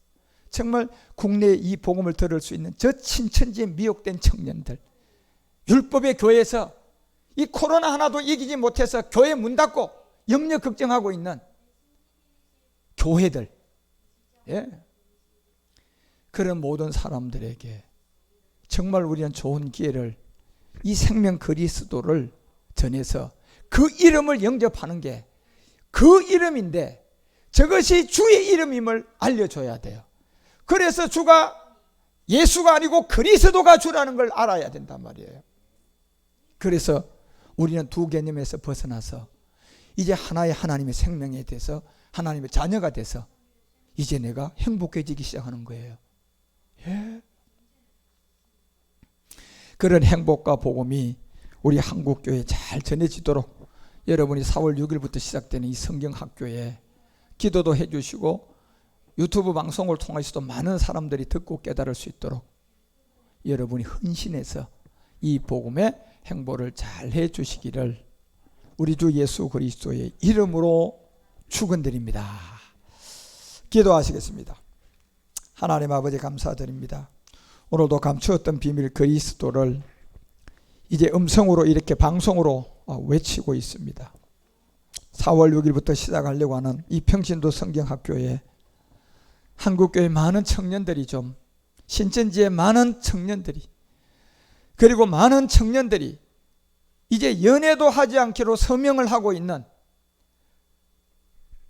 정말 국내에 이 복음을 들을 수 있는 저 친천지에 미혹된 청년들, 율법의 교회에서 이 코로나 하나도 이기지 못해서 교회 문 닫고 염려 걱정하고 있는 교회들, 예, 그런 모든 사람들에게 정말 우리는 좋은 기회를, 이 생명 그리스도를 전해서 그 이름을 영접하는 게 그 이름인데 저것이 주의 이름임을 알려줘야 돼요. 그래서 주가 예수가 아니고 그리스도가 주라는 걸 알아야 된단 말이에요. 그래서 우리는 두 개념에서 벗어나서 이제 하나의 하나님의 생명에 대해서 하나님의 자녀가 돼서 이제 내가 행복해지기 시작하는 거예요. 예. 그런 행복과 복음이 우리 한국교회에 잘 전해지도록 여러분이 4월 6일부터 시작되는 이 성경학교에 기도도 해주시고 유튜브 방송을 통해서도 많은 사람들이 듣고 깨달을 수 있도록 여러분이 헌신해서 이 복음의 행보를 잘 해주시기를 우리 주 예수 그리스도의 이름으로 축원드립니다. 기도하시겠습니다. 하나님 아버지 감사드립니다. 오늘도 감추었던 비밀 그리스도를 이제 음성으로 이렇게 방송으로 외치고 있습니다. 4월 6일부터 시작하려고 하는 이 평신도 성경학교에 한국교회 많은 청년들이 좀 신천지의 많은 청년들이 그리고 많은 청년들이 이제 연애도 하지 않기로 서명을 하고 있는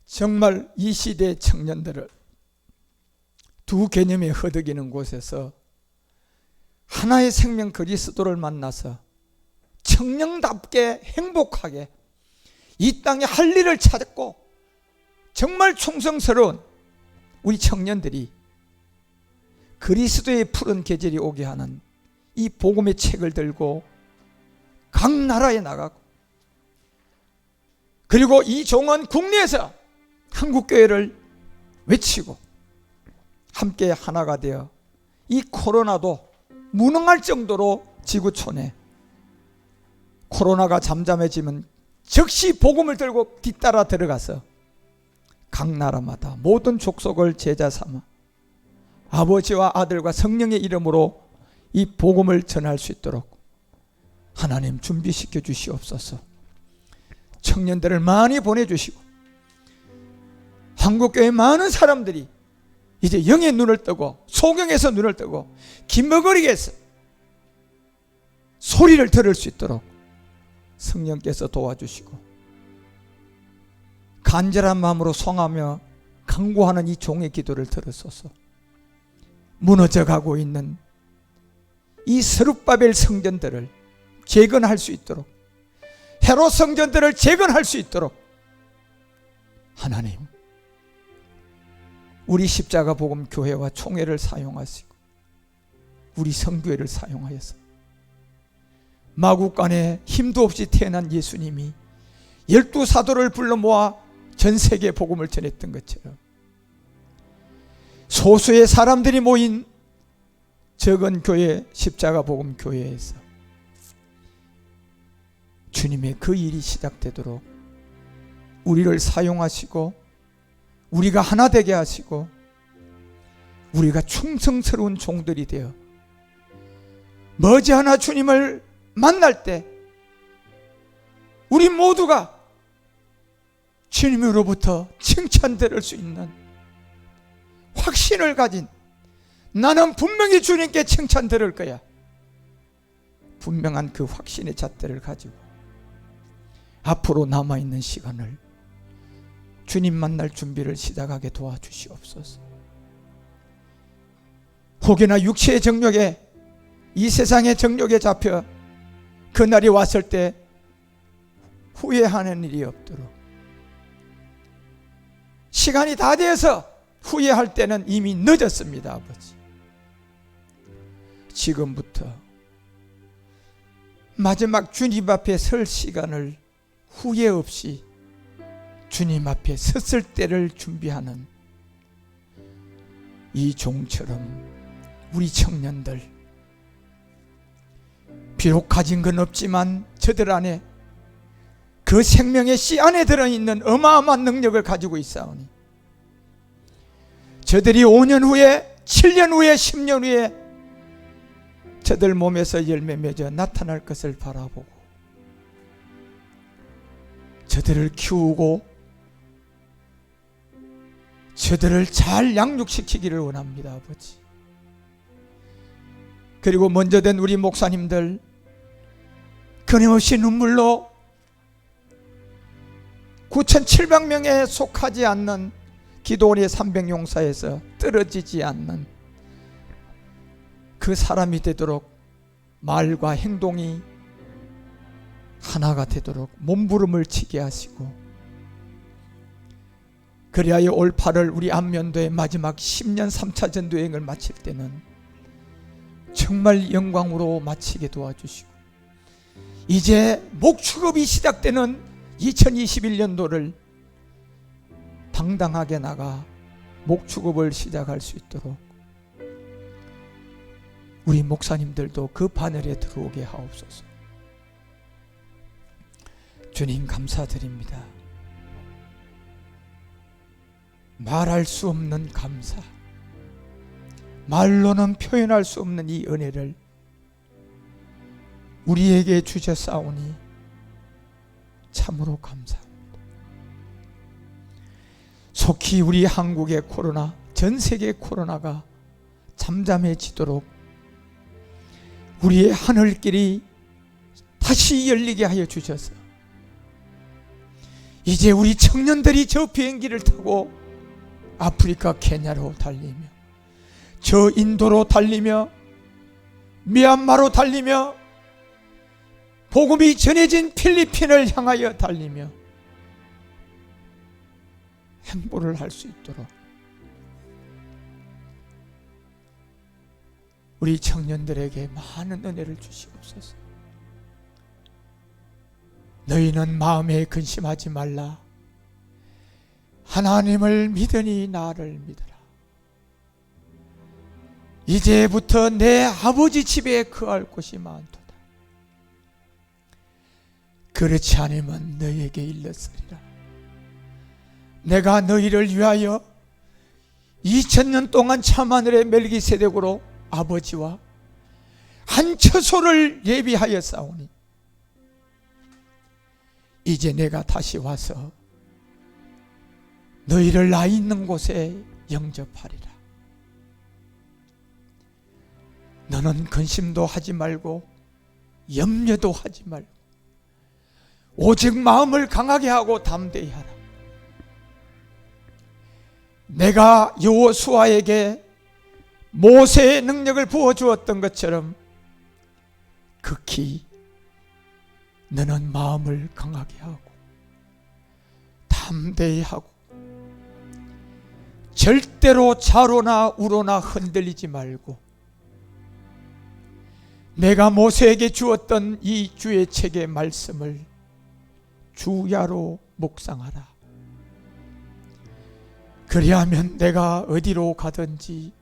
정말 이 시대의 청년들을 두 개념에 허덕이는 곳에서 하나의 생명 그리스도를 만나서 청년답게 행복하게 이 땅에 할 일을 찾았고 정말 충성스러운 우리 청년들이 그리스도의 푸른 계절이 오게 하는 이 복음의 책을 들고 각 나라에 나가고 그리고 이 종은 국내에서 한국교회를 외치고 함께 하나가 되어 이 코로나도 무능할 정도로 지구촌에 코로나가 잠잠해지면 즉시 복음을 들고 뒤따라 들어가서 각 나라마다 모든 족속을 제자 삼아 아버지와 아들과 성령의 이름으로 이 복음을 전할 수 있도록 하나님 준비시켜 주시옵소서. 청년들을 많이 보내주시고 한국교회 많은 사람들이 이제 영의 눈을 뜨고 소경에서 눈을 뜨고 김머거리에서 소리를 들을 수 있도록 성령께서 도와주시고 간절한 마음으로 송하며 간구하는 이 종의 기도를 들으소서. 무너져가고 있는 이 스룹바벨 성전들을 재건할 수 있도록 헤롯 성전들을 재건할 수 있도록 하나님 우리 십자가 복음 교회와 총회를 사용하시고 우리 성교회를 사용하여서 마국간에 힘도 없이 태어난 예수님이 12사도를 불러 모아 전 세계 복음을 전했던 것처럼 소수의 사람들이 모인 적은 교회 십자가 복음 교회에서 주님의 그 일이 시작되도록 우리를 사용하시고 우리가 하나 되게 하시고 우리가 충성스러운 종들이 되어 머지않아 주님을 만날 때 우리 모두가 주님으로부터 칭찬 들을 수 있는 확신을 가진 나는 분명히 주님께 칭찬 들을 거야. 분명한 그 확신의 잣대를 가지고 앞으로 남아있는 시간을 주님 만날 준비를 시작하게 도와주시옵소서. 혹여나 육체의 정욕에, 이 세상의 정욕에 잡혀 그날이 왔을 때 후회하는 일이 없도록, 시간이 다 되어서 후회할 때는 이미 늦었습니다. 아버지, 지금부터 마지막 주님 앞에 설 시간을 후회 없이 주님 앞에 섰을 때를 준비하는 이 종처럼 우리 청년들, 비록 가진 건 없지만 저들 안에 그 생명의 씨 안에 들어있는 어마어마한 능력을 가지고 있사오니 저들이 5년 후에, 7년 후에, 10년 후에 저들 몸에서 열매 맺어 나타날 것을 바라보고 저들을 키우고 저들을 잘 양육시키기를 원합니다. 아버지, 그리고 먼저 된 우리 목사님들 끊임없이 눈물로 9,700명에 속하지 않는 기도원의 300용사에서 떨어지지 않는 그 사람이 되도록 말과 행동이 하나가 되도록 몸부림을 치게 하시고, 그리하여 올 8월 우리 안면도의 마지막 10년 3차 전도여행을 마칠 때는 정말 영광으로 마치게 도와주시고, 이제 목축업이 시작되는 2021년도를 당당하게 나가 목축업을 시작할 수 있도록 우리 목사님들도 그 바늘에 들어오게 하옵소서. 주님 감사드립니다. 말할 수 없는 감사, 말로는 표현할 수 없는 이 은혜를 우리에게 주셨사오니 참으로 감사합니다. 속히 우리 한국의 코로나, 전 세계 코로나가 잠잠해지도록 우리의 하늘길이 다시 열리게 하여 주셔서 이제 우리 청년들이 저 비행기를 타고 아프리카 케냐로 달리며, 저 인도로 달리며, 미얀마로 달리며, 복음이 전해진 필리핀을 향하여 달리며 행보를 할 수 있도록 우리 청년들에게 많은 은혜를 주시옵소서. 너희는 마음에 근심하지 말라. 하나님을 믿으니 나를 믿으라. 이제부터 내 아버지 집에 거할 곳이 많도다. 그렇지 않으면 너희에게 일렀으리라. 내가 너희를 위하여 2000년 동안 참하늘의 멜기세덱으로 아버지와 한 처소를 예비하여 싸우니 이제 내가 다시 와서 너희를 나 있는 곳에 영접하리라. 너는 근심도 하지 말고 염려도 하지 말고 오직 마음을 강하게 하고 담대히 하라. 내가 여호수아에게 모세의 능력을 부어주었던 것처럼 극히 너는 마음을 강하게 하고 담대히 하고 절대로 좌로나 우로나 흔들리지 말고 내가 모세에게 주었던 이 주의 책의 말씀을 주야로 묵상하라. 그리하면 내가 어디로 가든지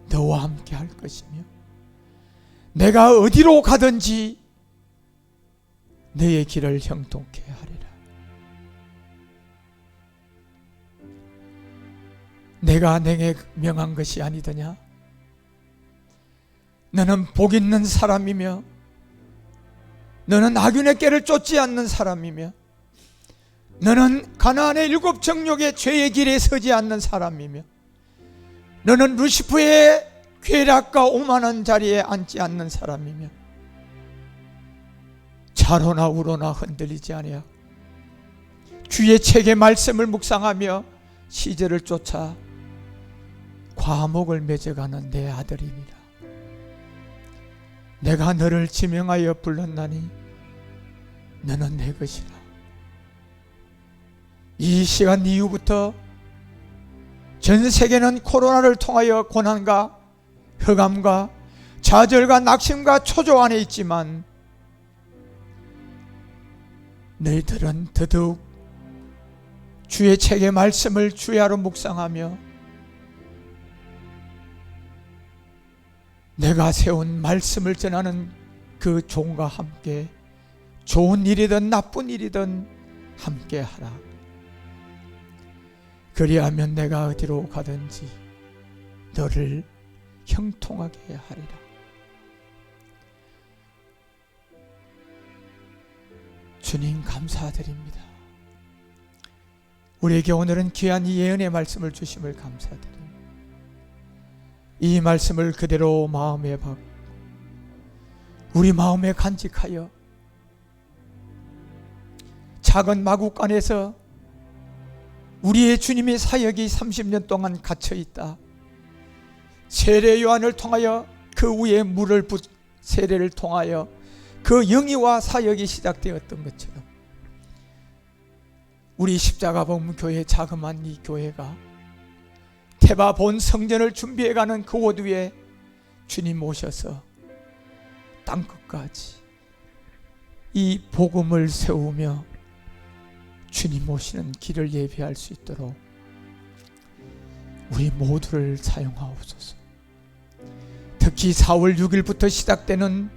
너와 함께 할 것이며 내가 어디로 가든지 너의 길을 형통케 하리라. 내가 내게 명한 것이 아니더냐? 너는 복 있는 사람이며 너는 악인의 꾀를 쫓지 않는 사람이며 너는 가나안의 7 정욕의 죄의 길에 서지 않는 사람이며 너는 루시프의 쾌락과 오만한 자리에 앉지 않는 사람이며 좌로나 우로나 흔들리지 아니하고 주의 책의 말씀을 묵상하며 시절을 쫓아 과목을 맺어가는 내 아들이니라. 내가 너를 지명하여 불렀나니 너는 내 것이라. 이 시간 이후부터 전 세계는 코로나를 통하여 고난과 흑암과 좌절과 낙심과 초조 안에 있지만 너희들은 더더욱 주의 책의 말씀을 주야로 묵상하며 내가 세운 말씀을 전하는 그 종과 함께 좋은 일이든 나쁜 일이든 함께 하라. 그리하면 내가 어디로 가든지 너를 형통하게 하리라. 주님 감사드립니다. 우리에게 오늘은 귀한 이 예언의 말씀을 주심을 감사드립니다. 이 말씀을 그대로 마음에 받고 우리 마음에 간직하여 작은 마국간에서 우리의 주님의 사역이 30년 동안 갇혀있다. 세례 요한을 통하여 그 위에 물을 세례를 통하여 그 영이와 사역이 시작되었던 것처럼 우리 십자가봉 교회 자그마한 이 교회가 테바 본 성전을 준비해가는 그 옷 위에 주님 오셔서 땅끝까지 이 복음을 세우며 주님 오시는 길을 예비할 수 있도록 우리 모두를 사용하옵소서. 특히 4월 6일부터 시작되는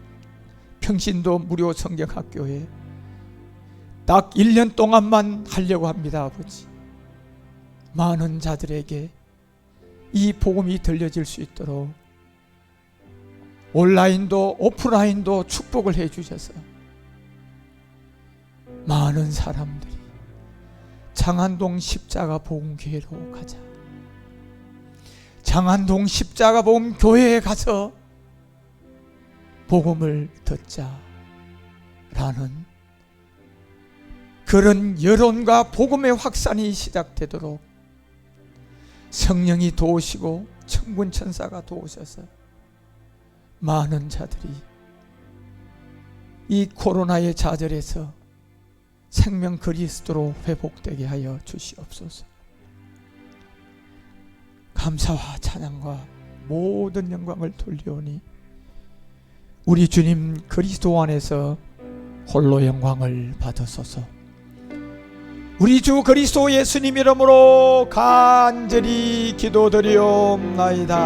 평신도 무료 성경학교에 딱 1년 동안만 하려고 합니다. 아버지, 많은 자들에게 이 복음이 들려질 수 있도록 온라인도 오프라인도 축복을 해주셔서 많은 사람들이 장안동 십자가 복음교회로 가자, 장안동 십자가 복음교회에 가서 복음을 듣자 라는 그런 여론과 복음의 확산이 시작되도록 성령이 도우시고 천군 천사가 도우셔서 많은 자들이 이 코로나의 좌절에서 생명 그리스도로 회복되게 하여 주시옵소서. 감사와 찬양과 모든 영광을 돌리오니 우리 주님 그리스도 안에서 홀로 영광을 받으소서. 우리 주 그리스도 예수님 이름으로 간절히 기도드리옵나이다.